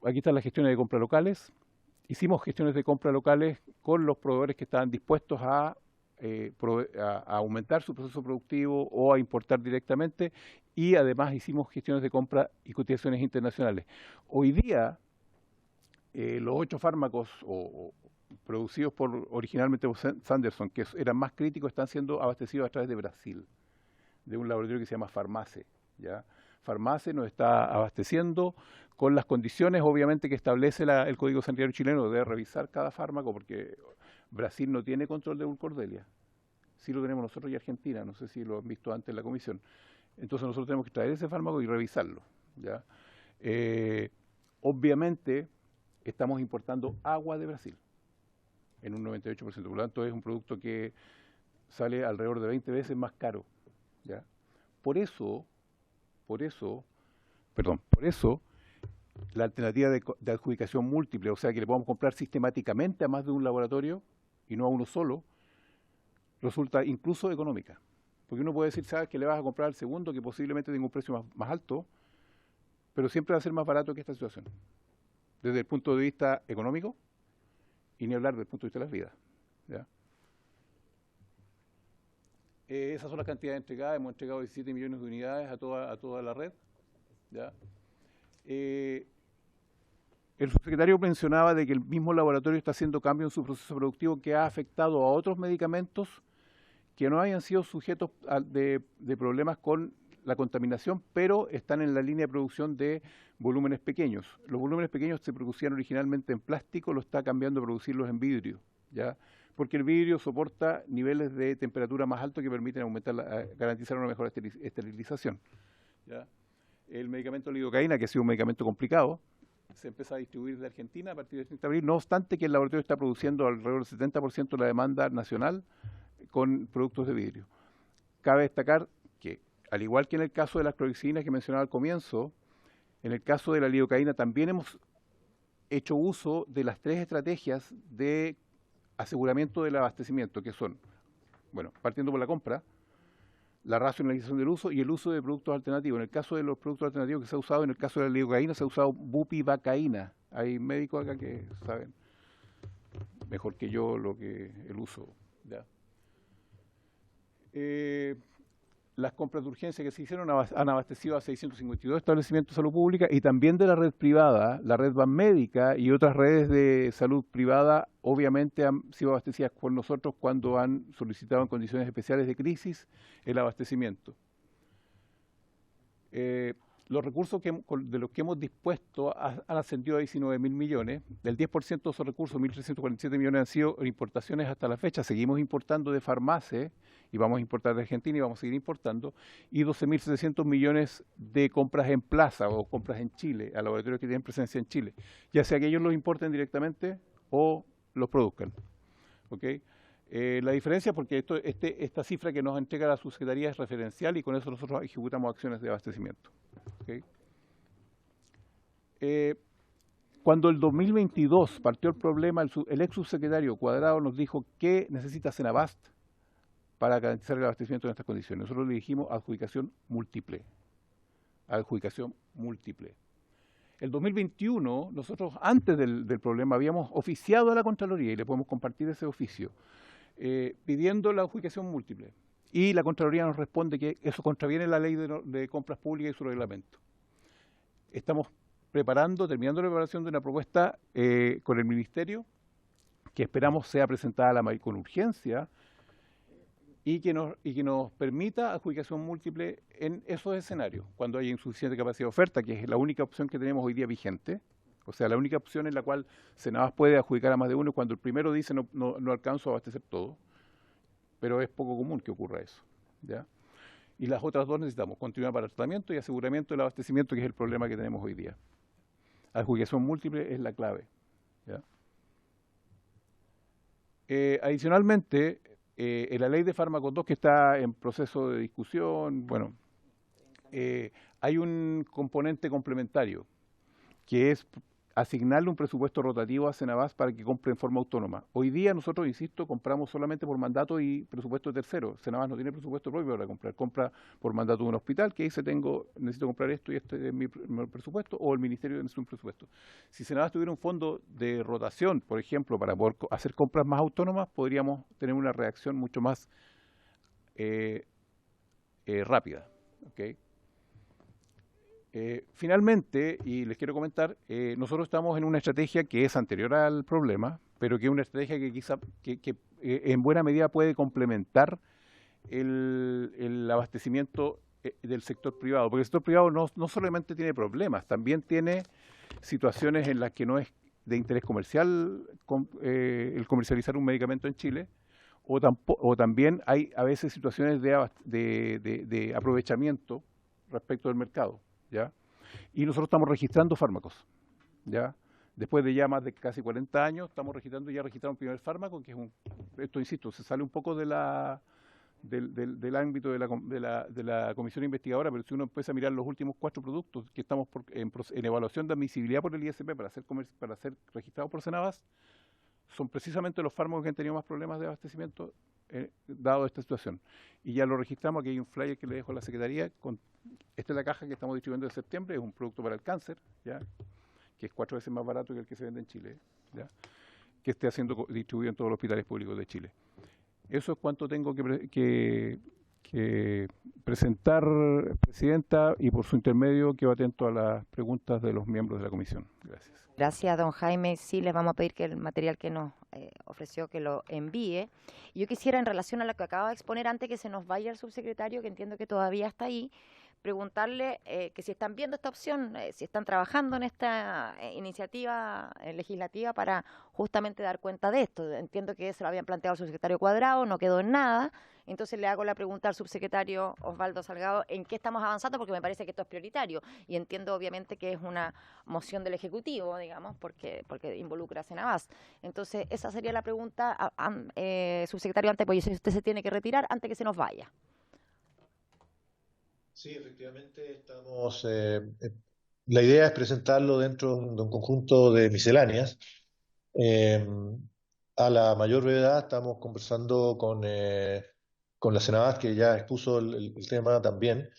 Aquí están las gestiones de compra locales. Hicimos gestiones de compra locales con los proveedores que estaban dispuestos a aumentar su proceso productivo o a importar directamente, y además hicimos gestiones de compra y cotizaciones internacionales. Hoy día, los 8 fármacos producidos originalmente por Sanderson, que eran más críticos, están siendo abastecidos a través de Brasil, de un laboratorio que se llama Farmace, ¿ya? Farmace nos está abasteciendo con las condiciones, obviamente, que establece el Código Sanitario chileno de revisar cada fármaco, porque Brasil no tiene control de Burcordelia. Sí lo tenemos nosotros y Argentina, no sé si lo han visto antes en la comisión. Entonces nosotros tenemos que traer ese fármaco y revisarlo, ¿ya? Obviamente estamos importando agua de Brasil en un 98%, por lo tanto es un producto que sale alrededor de 20 veces más caro, ¿ya? Por eso la alternativa de adjudicación múltiple, o sea que le podamos comprar sistemáticamente a más de un laboratorio y no a uno solo, resulta incluso económica. Porque uno puede decir, sabes que le vas a comprar al segundo, que posiblemente tenga un precio más alto, pero siempre va a ser más barato que esta situación, desde el punto de vista económico, y ni hablar desde el punto de vista de las vidas, ¿ya? Esas son las cantidades entregadas. Hemos entregado 17 millones de unidades a toda la red, ¿ya? El subsecretario mencionaba de que el mismo laboratorio está haciendo cambios en su proceso productivo que ha afectado a otros medicamentos que no hayan sido sujetos de problemas con la contaminación, pero están en la línea de producción de volúmenes pequeños. Los volúmenes pequeños se producían originalmente en plástico, lo está cambiando a producirlos en vidrio, ¿ya? Porque el vidrio soporta niveles de temperatura más altos que permiten garantizar una mejor esterilización, ¿ya? El medicamento lidocaína, que ha sido un medicamento complicado, se empieza a distribuir de Argentina a partir del 30 de abril, no obstante que el laboratorio está produciendo alrededor del 70% de la demanda nacional con productos de vidrio. Cabe destacar que, al igual que en el caso de las cloricinas que mencionaba al comienzo, en el caso de la lidocaína también hemos hecho uso de las 3 estrategias de aseguramiento del abastecimiento, que son, bueno, partiendo por la compra, la racionalización del uso y el uso de productos alternativos. En el caso de los productos alternativos que se ha usado, en el caso de la lidocaína, se ha usado bupivacaína. Hay médicos acá que saben mejor que yo el uso, ¿ya? Las compras de urgencia que se hicieron han abastecido a 652 establecimientos de salud pública, y también de la red privada, la red Banmédica y otras redes de salud privada, obviamente han sido abastecidas por nosotros cuando han solicitado en condiciones especiales de crisis el abastecimiento. Los recursos de los que hemos dispuesto han ascendido a 19.000 millones. Del 10% de esos recursos, 1.347 millones han sido importaciones hasta la fecha. Seguimos importando de Farmace, y vamos a importar de Argentina y vamos a seguir importando, y 12.700 millones de compras en plaza o compras en Chile, a laboratorios que tienen presencia en Chile, ya sea que ellos los importen directamente o los produzcan, ¿okay? La diferencia, porque esta cifra que nos entrega la subsecretaría es referencial, y con eso nosotros ejecutamos acciones de abastecimiento, ¿okay? Cuando el 2022 partió el problema, el ex subsecretario Cuadrado nos dijo que necesita Senabast para garantizar el abastecimiento en estas condiciones. Nosotros le dijimos adjudicación múltiple. Adjudicación múltiple. El 2021, nosotros antes del problema habíamos oficiado a la Contraloría, y le podemos compartir ese oficio, pidiendo la adjudicación múltiple. Y la Contraloría nos responde que eso contraviene la ley de compras públicas y su reglamento. Estamos terminando la preparación de una propuesta con el Ministerio, que esperamos sea presentada con urgencia, y que nos permita adjudicación múltiple en esos escenarios, cuando hay insuficiente capacidad de oferta, que es la única opción que tenemos hoy día vigente. O sea, la única opción en la cual Senabast puede adjudicar a más de uno, cuando el primero dice no alcanzo a abastecer todo, pero es poco común que ocurra eso, ¿ya? Y las otras dos necesitamos continuidad para el tratamiento y aseguramiento del abastecimiento, que es el problema que tenemos hoy día. Adjudicación múltiple es la clave, ¿ya? Adicionalmente, en la ley de fármacos 2, que está en proceso de discusión, bueno, hay un componente complementario, que es asignarle un presupuesto rotativo a Cenabás para que compre en forma autónoma. Hoy día nosotros, insisto, compramos solamente por mandato y presupuesto de tercero. Cenabás no tiene presupuesto propio para comprar, compra por mandato de un hospital que dice necesito comprar esto y este es mi presupuesto, o el ministerio necesita un presupuesto. Si Cenabás tuviera un fondo de rotación, por ejemplo, para poder hacer compras más autónomas, podríamos tener una reacción mucho más rápida. ¿Okay? Finalmente, y les quiero comentar, nosotros estamos en una estrategia que es anterior al problema, pero que es una estrategia que quizá en buena medida puede complementar el abastecimiento del sector privado, porque el sector privado no solamente tiene problemas, también tiene situaciones en las que no es de interés comercial el comercializar un medicamento en Chile, o también hay a veces situaciones de aprovechamiento respecto del mercado. ¿Ya? Y nosotros estamos registrando fármacos, ¿ya? Después de ya más de casi 40 años, estamos registrando un primer fármaco, que es esto insisto, se sale un poco del ámbito de la comisión investigadora, pero si uno empieza a mirar los últimos 4 productos que estamos en evaluación de admisibilidad por el ISP para ser registrados por Cenabás, son precisamente los fármacos que han tenido más problemas de abastecimiento dado esta situación. Y ya lo registramos, aquí hay un flyer que le dejo a la Secretaría, esta es la caja que estamos distribuyendo en septiembre, es un producto para el cáncer, ¿ya? Que es 4 veces más barato que el que se vende en Chile, ¿ya? Que esté distribuido en todos los hospitales públicos de Chile. Eso es cuanto tengo que presentar, Presidenta, y por su intermedio quedo atento a las preguntas de los miembros de la comisión. Gracias. Gracias, don Jaime. Sí, les vamos a pedir que el material que nos ofreció que lo envíe. Yo quisiera, en relación a lo que acaba de exponer, antes que se nos vaya el subsecretario, que entiendo que todavía está ahí, preguntarle que si están viendo esta opción, si están trabajando en esta iniciativa legislativa para justamente dar cuenta de esto. Entiendo que se lo habían planteado al subsecretario Cuadrado, no quedó en nada. Entonces le hago la pregunta al subsecretario Osvaldo Salgado, ¿en qué estamos avanzando? Porque me parece que esto es prioritario. Y entiendo obviamente que es una moción del Ejecutivo, digamos, porque involucra a Cenabás. Entonces esa sería la pregunta, subsecretario, antes, pues usted se tiene que retirar antes que se nos vaya. Sí, efectivamente estamos. La idea es presentarlo dentro de un conjunto de misceláneas. A la mayor brevedad estamos conversando con la Cenabás, que ya expuso el tema también,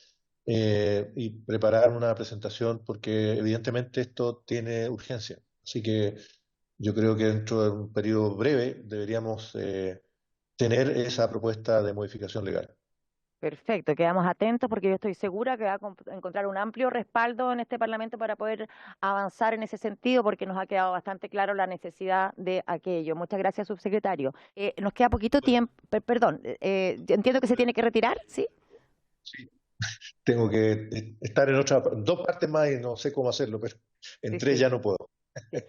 y preparar una presentación porque evidentemente esto tiene urgencia. Así que yo creo que dentro de un periodo breve deberíamos tener esa propuesta de modificación legal. Perfecto, quedamos atentos porque yo estoy segura que va a encontrar un amplio respaldo en este Parlamento para poder avanzar en ese sentido, porque nos ha quedado bastante claro la necesidad de aquello. Muchas gracias, subsecretario. Nos queda poquito tiempo, perdón, entiendo que se tiene que retirar, ¿sí? Sí, tengo que estar en 2 partes más y no sé cómo hacerlo, pero en Sí, 3 sí. ya no puedo.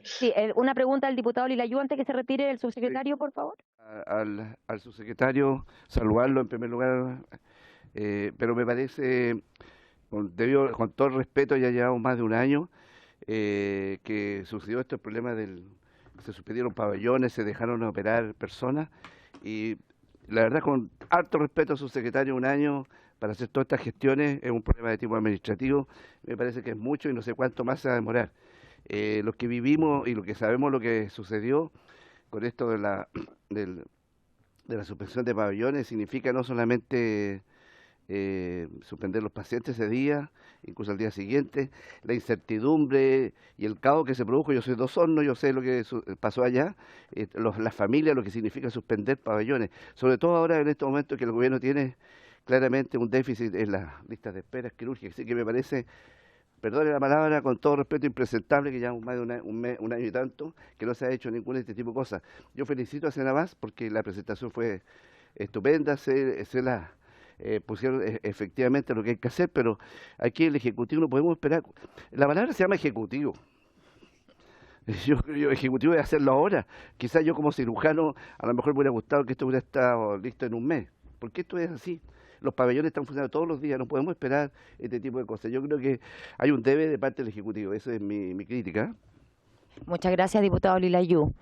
Sí, una pregunta al diputado Lilayú antes que se retire el subsecretario, por favor. Al subsecretario, saludarlo en primer lugar, pero me parece, con todo el respeto, ya llevamos más de un año que sucedió estos problemas se suspendieron pabellones, se dejaron de operar personas, y la verdad, con harto respeto al subsecretario, un año para hacer todas estas gestiones es un problema de tipo administrativo, me parece que es mucho y no sé cuánto más se va a demorar. Los que vivimos y los que sabemos lo que sucedió con esto de la suspensión de pabellones, significa no solamente suspender los pacientes ese día, incluso al día siguiente, la incertidumbre y el caos que se produjo. Yo soy de Osorno, yo sé lo que pasó allá, las familias, lo que significa suspender pabellones, sobre todo ahora en estos momentos que el gobierno tiene claramente un déficit en las listas de esperas quirúrgicas, así que me parece, perdone la palabra, con todo respeto, impresentable que llevamos más de un año y tanto que no se ha hecho ningún de este tipo de cosas. Yo felicito a Cenabás porque la presentación fue estupenda, pusieron efectivamente lo que hay que hacer, pero aquí el Ejecutivo no podemos esperar. La palabra se llama Ejecutivo. Yo Ejecutivo de hacerlo ahora. Quizás yo como cirujano a lo mejor me hubiera gustado que esto hubiera estado listo en un mes, porque esto es así. Los pabellones están funcionando todos los días, no podemos esperar este tipo de cosas. Yo creo que hay un debe de parte del Ejecutivo, esa es mi crítica. Muchas gracias, diputado Lilayú.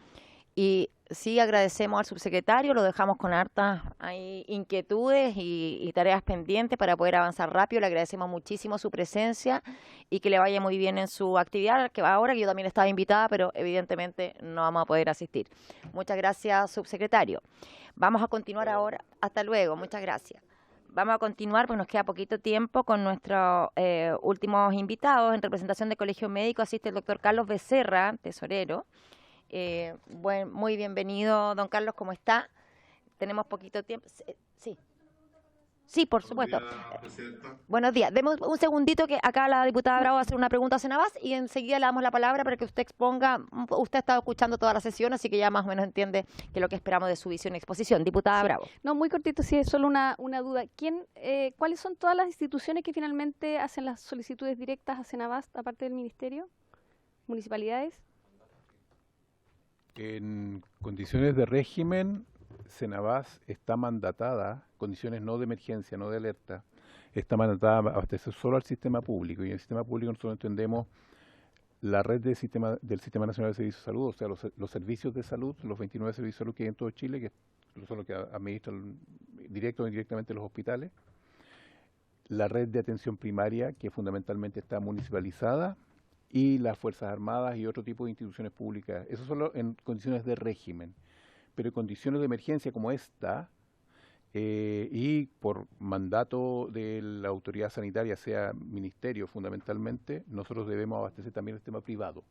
Y sí agradecemos al subsecretario, lo dejamos con hartas ahí inquietudes y tareas pendientes para poder avanzar rápido. Le agradecemos muchísimo su presencia y que le vaya muy bien en su actividad, que ahora que yo también estaba invitada, pero evidentemente no vamos a poder asistir. Muchas gracias, subsecretario. Vamos a continuar ahora. Hasta luego, muchas gracias. Vamos a continuar porque nos queda poquito tiempo con nuestros últimos invitados. En representación del Colegio Médico asiste el doctor Carlos Becerra, tesorero. Muy bienvenido, don Carlos, ¿cómo está? Tenemos poquito tiempo. Sí, sí, por supuesto. Buenos días, presidenta. Buenos días. Demos un segundito que acá la diputada Bravo va a hacer una pregunta a Senabás y enseguida le damos la palabra para que usted exponga. Usted ha estado escuchando toda la sesión, así que ya más o menos entiende que lo que esperamos de su visión y exposición. Diputada Bravo. No, muy cortito, sí, es solo una duda. ¿Cuáles son todas las instituciones que finalmente hacen las solicitudes directas a Senabast, aparte del Ministerio? ¿Municipalidades? En condiciones de régimen, Senabás está mandatada, condiciones no de emergencia, no de alerta, está mandatada a abastecer solo al sistema público. Y en el sistema público nosotros entendemos la red del Sistema Nacional de Servicios de Salud, o sea, los servicios de salud, los 29 servicios de salud que hay en todo Chile, que son los que administran directo o indirectamente los hospitales. La red de atención primaria, que fundamentalmente está municipalizada, y las Fuerzas Armadas y otro tipo de instituciones públicas. Eso solo en condiciones de régimen. Pero en condiciones de emergencia como esta, y por mandato de la autoridad sanitaria, sea ministerio fundamentalmente, nosotros debemos abastecer también el sistema privado,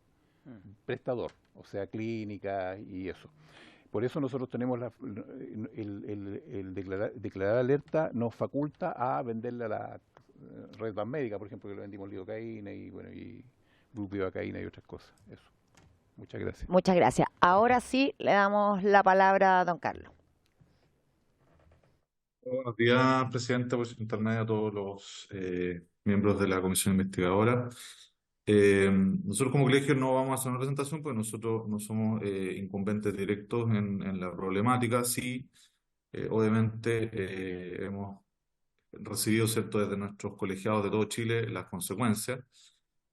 prestador, o sea, clínicas y eso. Por eso nosotros tenemos el declarar alerta nos faculta a venderle a la red Banmédica, por ejemplo, que le vendimos lidocaína y bueno y bupivacaína y otras cosas. Eso. Muchas gracias. Muchas gracias. Ahora sí le damos la palabra a don Carlos. Buenos días, presidente, por internet, a todos los miembros de la comisión investigadora. Nosotros como colegio no vamos a hacer una presentación porque nosotros no somos incumbentes directos en la problemática. Sí, obviamente hemos recibido, ¿cierto?, desde nuestros colegiados de todo Chile las consecuencias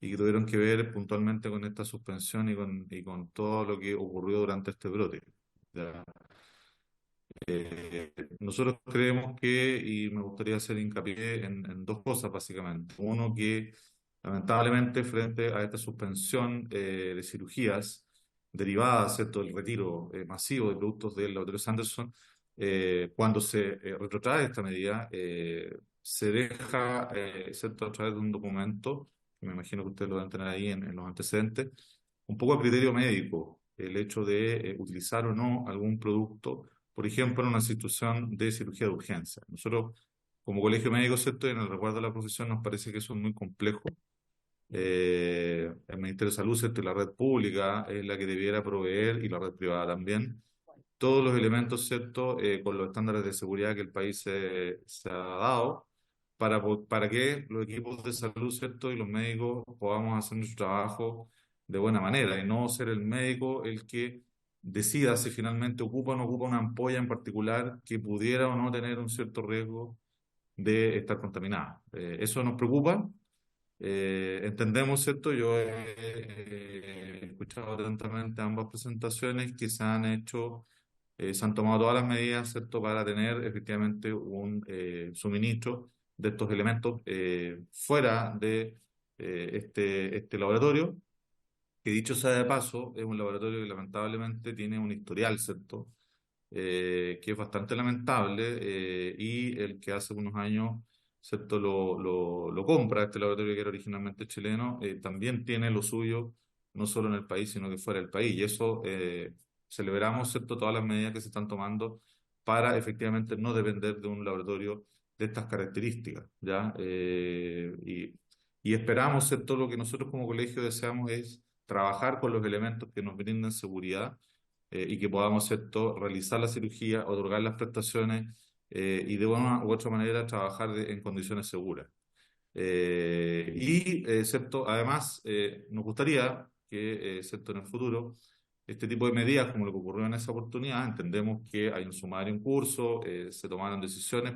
y que tuvieron que ver puntualmente con esta suspensión y con todo lo que ocurrió durante este brote. ¿Ya? Nosotros creemos que, y me gustaría hacer hincapié en dos cosas básicamente. Uno, que lamentablemente frente a esta suspensión de cirugías derivadas, ¿cierto?, del retiro masivo de productos del laboratorio Sanderson, cuando se retrotrae esta medida, se deja, ¿cierto?, a través de un documento, que me imagino que ustedes lo deben tener ahí en los antecedentes, un poco a criterio médico, el hecho de utilizar o no algún producto, por ejemplo, en una situación de cirugía de urgencia. Nosotros, como colegio médico, ¿cierto?, y en el resguardo de la profesión, nos parece que eso es muy complejo. El Ministerio de Salud, ¿cierto?, y la red pública es la que debiera proveer, y la red privada también, todos los elementos, ¿cierto?, con los estándares de seguridad que el país se ha dado, para que los equipos de salud, ¿cierto?, y los médicos podamos hacer nuestro trabajo de buena manera y no ser el médico el que decida si finalmente ocupa o no ocupa una ampolla en particular que pudiera o no tener un cierto riesgo de estar contaminada. Eso nos preocupa. Entendemos, ¿cierto? Yo he escuchado atentamente ambas presentaciones que se han hecho, se han tomado todas las medidas, ¿cierto?, para tener efectivamente un suministro de estos elementos fuera de este laboratorio, que dicho sea de paso, es un laboratorio que lamentablemente tiene un historial, ¿cierto? Que es bastante lamentable, y el que hace unos años, ¿cierto?, lo compra, este laboratorio que era originalmente chileno, también tiene lo suyo, no solo en el país, sino que fuera del país. Y eso celebramos, ¿cierto?, todas las medidas que se están tomando para efectivamente no depender de un laboratorio de estas características, ¿ya? Y esperamos, ¿cierto?, lo que nosotros como colegio deseamos es trabajar con los elementos que nos brindan seguridad, y que podamos, ¿cierto?, realizar la cirugía, otorgar las prestaciones, y de una u otra manera trabajar en condiciones seguras. ¿Cierto?, además, nos gustaría que, ¿cierto?, en el futuro, este tipo de medidas, como lo que ocurrió en esa oportunidad, entendemos que hay un sumario en curso, se tomaron decisiones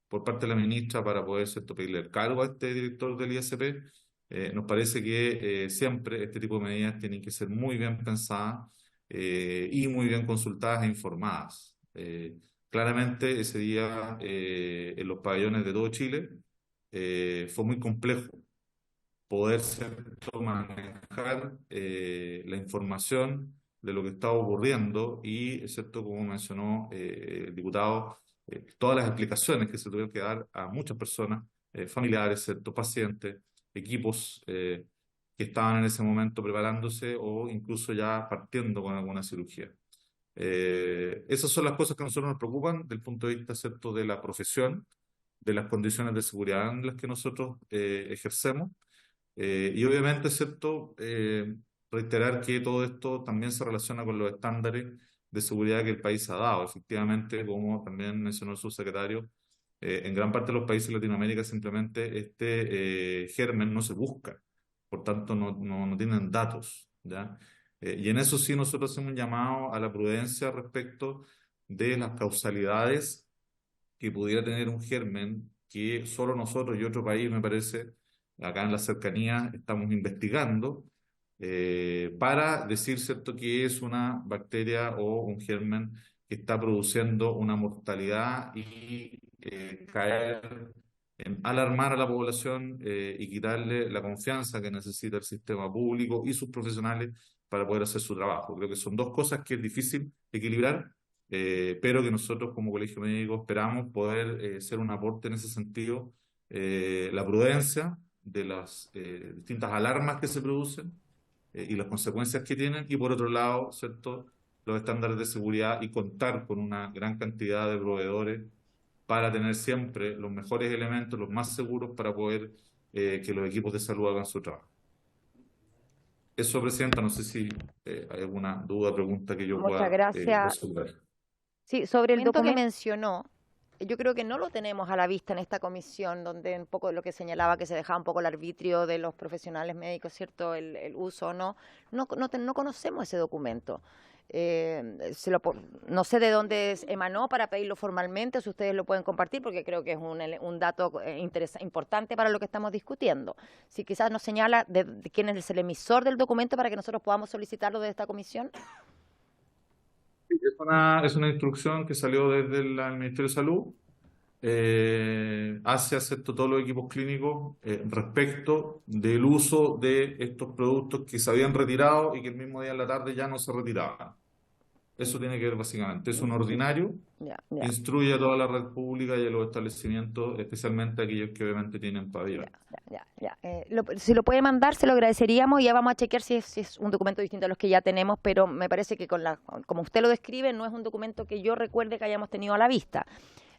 por parte de la ministra para poder, ¿cierto?, pedirle el cargo a este director del ISP. Nos parece que siempre este tipo de medidas tienen que ser muy bien pensadas, y muy bien consultadas e informadas. Claramente ese día en los pabellones de todo Chile fue muy complejo poder ¿cierto? Manejar la información de lo que estaba ocurriendo y, excepto como mencionó el diputado, todas las explicaciones que se tuvieron que dar a muchas personas, familiares, ¿cierto? Pacientes, equipos que estaban en ese momento preparándose o incluso ya partiendo con alguna cirugía. Esas son las cosas que a nosotros nos preocupan desde el punto de vista, ¿cierto? De la profesión, de las condiciones de seguridad en las que nosotros ejercemos. Y obviamente, ¿cierto? Reiterar que todo esto también se relaciona con los estándares de seguridad que el país ha dado. Efectivamente, como también mencionó el subsecretario, en gran parte de los países de Latinoamérica simplemente este germen no se busca, por tanto no tienen datos, ¿ya? Y en eso sí nosotros hacemos un llamado a la prudencia respecto de las causalidades que pudiera tener un germen que solo nosotros y otro país, me parece, acá en la cercanía, estamos investigando para decir, ¿cierto?, que es una bacteria o un germen que está produciendo una mortalidad y caer en alarmar a la población y quitarle la confianza que necesita el sistema público y sus profesionales para poder hacer su trabajo. Creo que son dos cosas que es difícil equilibrar, pero que nosotros como Colegio Médico esperamos poder ser un aporte en ese sentido, la prudencia de las distintas alarmas que se producen y las consecuencias que tienen, y por otro lado, ¿cierto?, los estándares de seguridad y contar con una gran cantidad de proveedores para tener siempre los mejores elementos, los más seguros para poder que los equipos de salud hagan su trabajo. Eso, Presidenta, no sé si hay alguna duda, pregunta que yo Muchas pueda gracias. resolver. Sí, sobre el Documento que documento que mencionó, yo creo que no lo tenemos a la vista en esta comisión, donde un poco lo que señalaba que se dejaba un poco el arbitrio de los profesionales médicos, ¿cierto? El uso o no. No conocemos ese documento. No sé de dónde emanó para pedirlo formalmente, si ustedes lo pueden compartir, porque creo que es un dato importante para lo que estamos discutiendo. Si quizás nos señala de quién es el emisor del documento para que nosotros podamos solicitarlo de esta comisión. Es una instrucción que salió desde el Ministerio de Salud hacia todos los equipos clínicos respecto del uso de estos productos que se habían retirado y que el mismo día en la tarde ya no se retiraban. Eso tiene que ver básicamente. Es un ordinario que instruye a toda la red pública y a los establecimientos, especialmente aquellos que obviamente tienen pabellón. Si lo puede mandar, se lo agradeceríamos y ya vamos a chequear si es un documento distinto a los que ya tenemos, pero me parece que como usted lo describe, no es un documento que yo recuerde que hayamos tenido a la vista.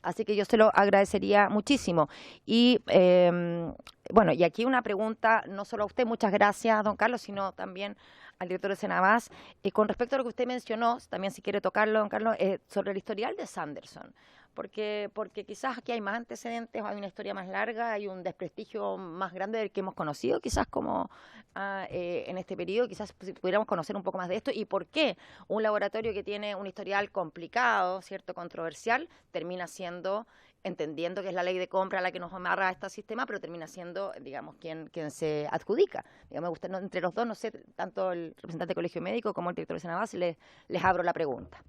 Así que yo se lo agradecería muchísimo. Y bueno, y aquí una pregunta, no solo a usted, muchas gracias, don Carlos, sino también al director de Senabas, con respecto a lo que usted mencionó, también si quiere tocarlo, don Carlos, sobre el historial de Sanderson, porque quizás aquí hay más antecedentes, hay una historia más larga, hay un desprestigio más grande del que hemos conocido, quizás como en este periodo, quizás si pudiéramos conocer un poco más de esto y por qué un laboratorio que tiene un historial complicado, cierto, controversial, termina siendo, entendiendo que es la ley de compra la que nos amarra a este sistema, pero termina siendo, digamos, quien se adjudica. Digamos, me gusta, entre los dos, no sé, tanto el representante del Colegio Médico como el director de Senabas, les abro la pregunta.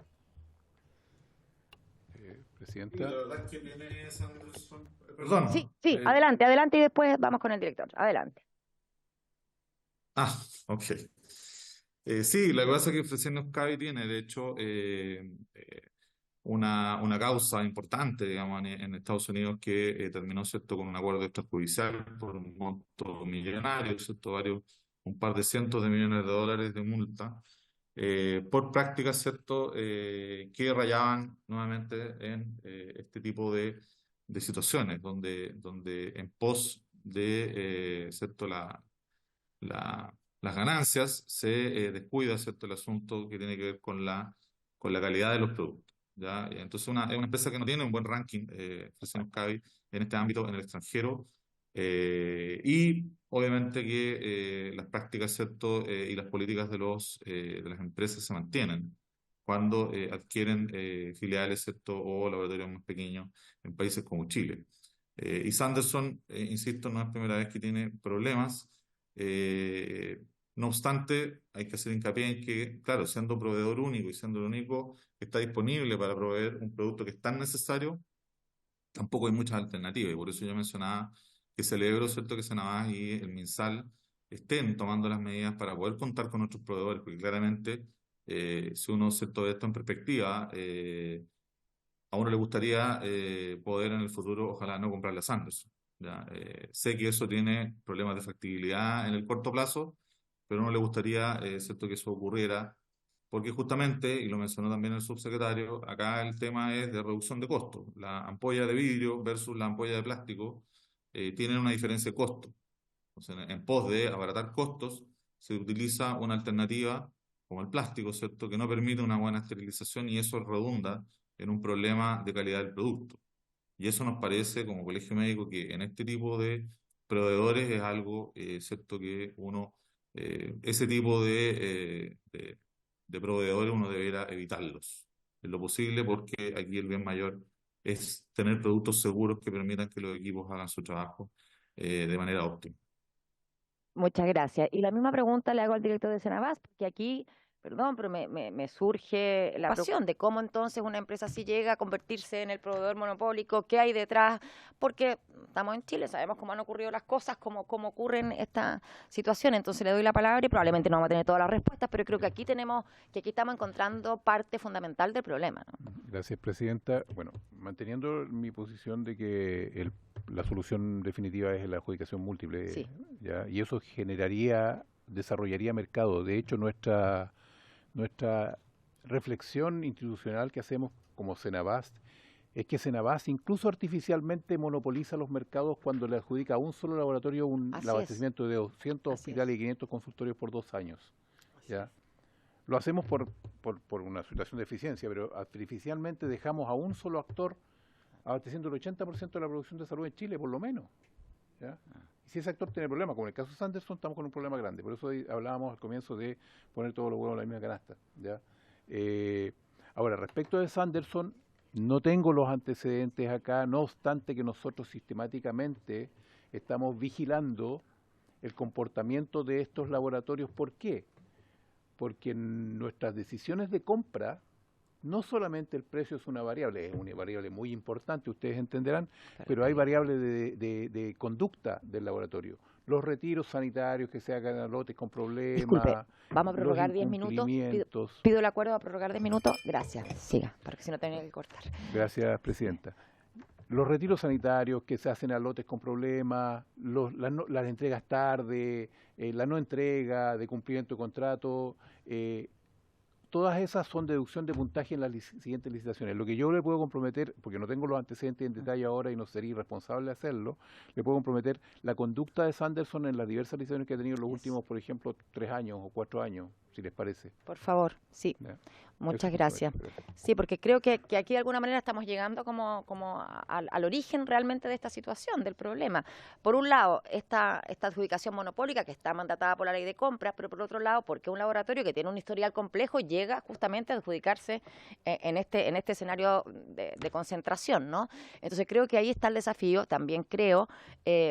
Presidenta. La verdad es que tiene Sanderson. Perdón. Sí, adelante y después vamos con el director. Adelante. Ok. Sí, la cosa es que Fresenius Kabi tiene, de hecho, una causa importante, digamos, en Estados Unidos que terminó, ¿cierto?, con un acuerdo extrajudicial por un monto millonario, ¿cierto?, un par de cientos de millones de dólares de multa por prácticas, ¿cierto?, que rayaban nuevamente en este tipo de situaciones, donde en pos de, ¿cierto?, las ganancias se descuida, ¿cierto?, el asunto que tiene que ver con la calidad de los productos. ¿Ya? Entonces es una empresa que no tiene un buen ranking, Fresenius Kabi, en este ámbito en el extranjero, y obviamente que las prácticas, ¿cierto?, y las políticas de las empresas se mantienen cuando adquieren filiales, ¿cierto?, o laboratorios más pequeños en países como Chile. Y Sanderson, insisto, no es la primera vez que tiene problemas. No obstante, hay que hacer hincapié en que, claro, siendo proveedor único y siendo el único que está disponible para proveer un producto que es tan necesario, tampoco hay muchas alternativas. Y por eso yo mencionaba que celebro, ¿cierto?, que Senabas y el MinSal estén tomando las medidas para poder contar con nuestros proveedores, porque claramente, si uno, ¿cierto?, ve esto en perspectiva, a uno le gustaría poder en el futuro, ojalá, no comprarle a Sanderson. ¿Ya? Sé que eso tiene problemas de factibilidad en el corto plazo, pero a uno le gustaría, ¿cierto?, que eso ocurriera, porque justamente, y lo mencionó también el subsecretario, acá el tema es de reducción de costos. La ampolla de vidrio versus la ampolla de plástico tienen una diferencia de costo. Entonces, en pos de abaratar costos, se utiliza una alternativa como el plástico, ¿cierto?, que no permite una buena esterilización y eso redunda en un problema de calidad del producto. Y eso nos parece, como colegio médico, que en este tipo de proveedores es algo, ¿cierto?, que uno, ese tipo de proveedores uno deberá evitarlos en lo posible, porque aquí el bien mayor es tener productos seguros que permitan que los equipos hagan su trabajo de manera óptima. Muchas gracias. Y la misma pregunta le hago al director de Senabas, porque aquí, perdón, pero me surge la preocupación de cómo entonces una empresa así llega a convertirse en el proveedor monopólico, qué hay detrás, porque estamos en Chile, sabemos cómo han ocurrido las cosas, cómo ocurren esta situación. Entonces le doy la palabra y probablemente no vamos a tener todas las respuestas, pero creo que aquí estamos encontrando parte fundamental del problema, ¿no? Gracias, Presidenta. Bueno, manteniendo mi posición de que la solución definitiva es la adjudicación múltiple, Sí. ¿ya? Y eso desarrollaría mercado. De hecho, nuestra reflexión institucional que hacemos como Senabast es que Senabast incluso artificialmente monopoliza los mercados cuando le adjudica a un solo laboratorio Así el abastecimiento de 200 Así hospitales y 500 consultorios por 2 años. ¿Ya? Lo hacemos por una situación de eficiencia, pero artificialmente dejamos a un solo actor abasteciendo el 80% de la producción de salud en Chile, por lo menos. ¿Ya? Y si ese actor tiene problemas, como en el caso de Sanderson, estamos con un problema grande. Por eso hablábamos al comienzo de poner todos los huevos en la misma canasta. ¿Ya? Ahora, respecto de Sanderson, no tengo los antecedentes acá, no obstante que nosotros sistemáticamente estamos vigilando el comportamiento de estos laboratorios. ¿Por qué? Porque en nuestras decisiones de compra, no solamente el precio es una variable muy importante, ustedes entenderán, pero hay variables de conducta del laboratorio. Los retiros sanitarios que se hagan a lotes con problemas. Disculpe, vamos a prorrogar los 10 minutos. incumplimientos. Pido el acuerdo a prorrogar 10 minutos. Gracias. Siga, porque si no tenía que cortar. Gracias, Presidenta. Los retiros sanitarios que se hacen a lotes con problemas, las entregas tarde, la no entrega de cumplimiento de contrato, todas esas son deducción de puntaje en las siguientes licitaciones. Lo que yo le puedo comprometer, porque no tengo los antecedentes en detalle ahora y no sería irresponsable hacerlo, le puedo comprometer la conducta de Sanderson en las diversas licitaciones que ha tenido en los últimos, por ejemplo, 3 años o 4 años, si les parece. Por favor, sí. Ya. Muchas Eso, gracias. Sí, porque creo que aquí de alguna manera estamos llegando como al origen realmente de esta situación, del problema. Por un lado, esta adjudicación monopólica que está mandatada por la ley de compras, pero por otro lado, porque un laboratorio que tiene un historial complejo llega justamente a adjudicarse en este escenario de concentración, ¿no? Entonces creo que ahí está el desafío. También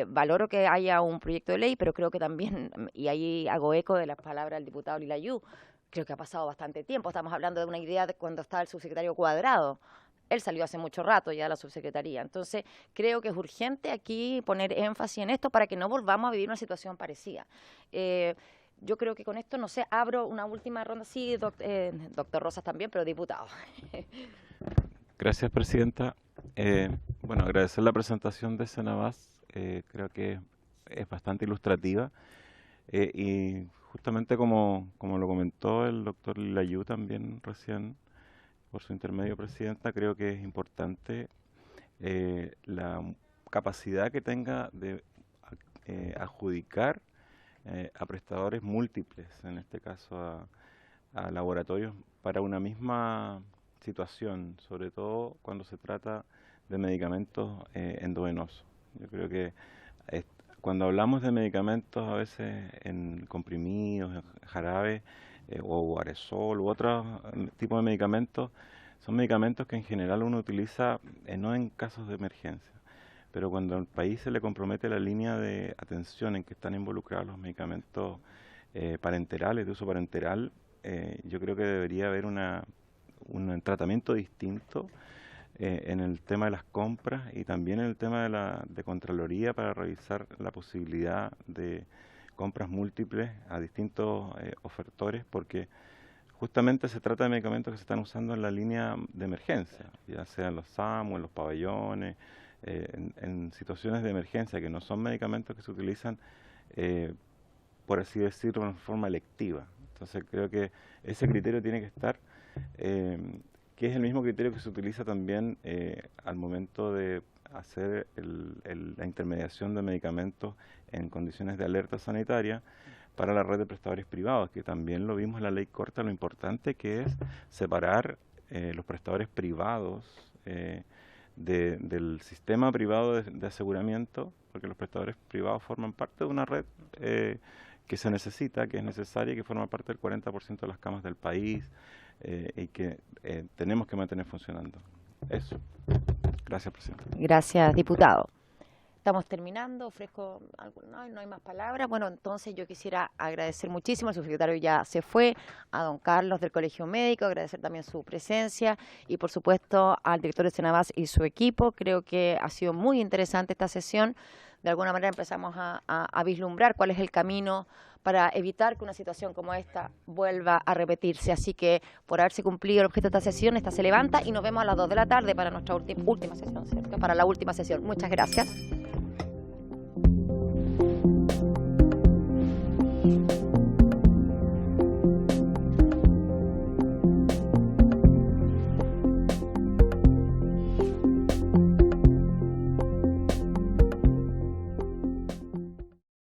valoro que haya un proyecto de ley, pero creo que también, y ahí hago eco de las palabras del diputado Lilayú, creo que ha pasado bastante tiempo. Estamos hablando de una idea de cuando estaba el subsecretario Cuadrado. Él salió hace mucho rato ya de la subsecretaría. Entonces, creo que es urgente aquí poner énfasis en esto para que no volvamos a vivir una situación parecida. Yo creo que con esto, no sé, abro una última ronda. Sí, doctor Rosas también, pero diputado. Gracias, Presidenta. Bueno, agradecer la presentación de Senabas. Creo que es bastante ilustrativa. Y justamente como lo comentó el doctor Lilayú también recién, por su intermedio, Presidenta, creo que es importante la capacidad que tenga de adjudicar a prestadores múltiples, en este caso a laboratorios, para una misma situación, sobre todo cuando se trata de medicamentos endovenosos. Yo creo que cuando hablamos de medicamentos, a veces en comprimidos, en jarabe o aerosol u otro tipo de medicamentos, son medicamentos que en general uno utiliza no en casos de emergencia, pero cuando al país se le compromete la línea de atención en que están involucrados los medicamentos parenterales, de uso parenteral, yo creo que debería haber un tratamiento distinto en el tema de las compras y también en el tema de Contraloría para revisar la posibilidad de compras múltiples a distintos ofertores, porque justamente se trata de medicamentos que se están usando en la línea de emergencia, ya sea en los SAMU, en los pabellones, en situaciones de emergencia, que no son medicamentos que se utilizan, por así decirlo, de forma electiva. Entonces creo que ese criterio tiene que estar, que es el mismo criterio que se utiliza también al momento de hacer la intermediación de medicamentos en condiciones de alerta sanitaria para la red de prestadores privados, que también lo vimos en la ley corta, lo importante que es separar los prestadores privados del sistema privado de aseguramiento, porque los prestadores privados forman parte de una red que se necesita, que es necesaria y que forma parte del 40% de las camas del país y que tenemos que mantener funcionando. Eso. Gracias, presidente. Gracias, diputado. Estamos terminando, ofrezco algo, no hay más palabras. Bueno, entonces yo quisiera agradecer muchísimo, el subsecretario ya se fue, a don Carlos del Colegio Médico, agradecer también su presencia y por supuesto al director de Senabas y su equipo. Creo que ha sido muy interesante esta sesión. De alguna manera empezamos a vislumbrar cuál es el camino para evitar que una situación como esta vuelva a repetirse. Así que por haberse cumplido el objeto de esta sesión, esta se levanta y nos vemos a las 2 de la tarde para nuestra última sesión, ¿cierto? Para la última sesión. Muchas gracias.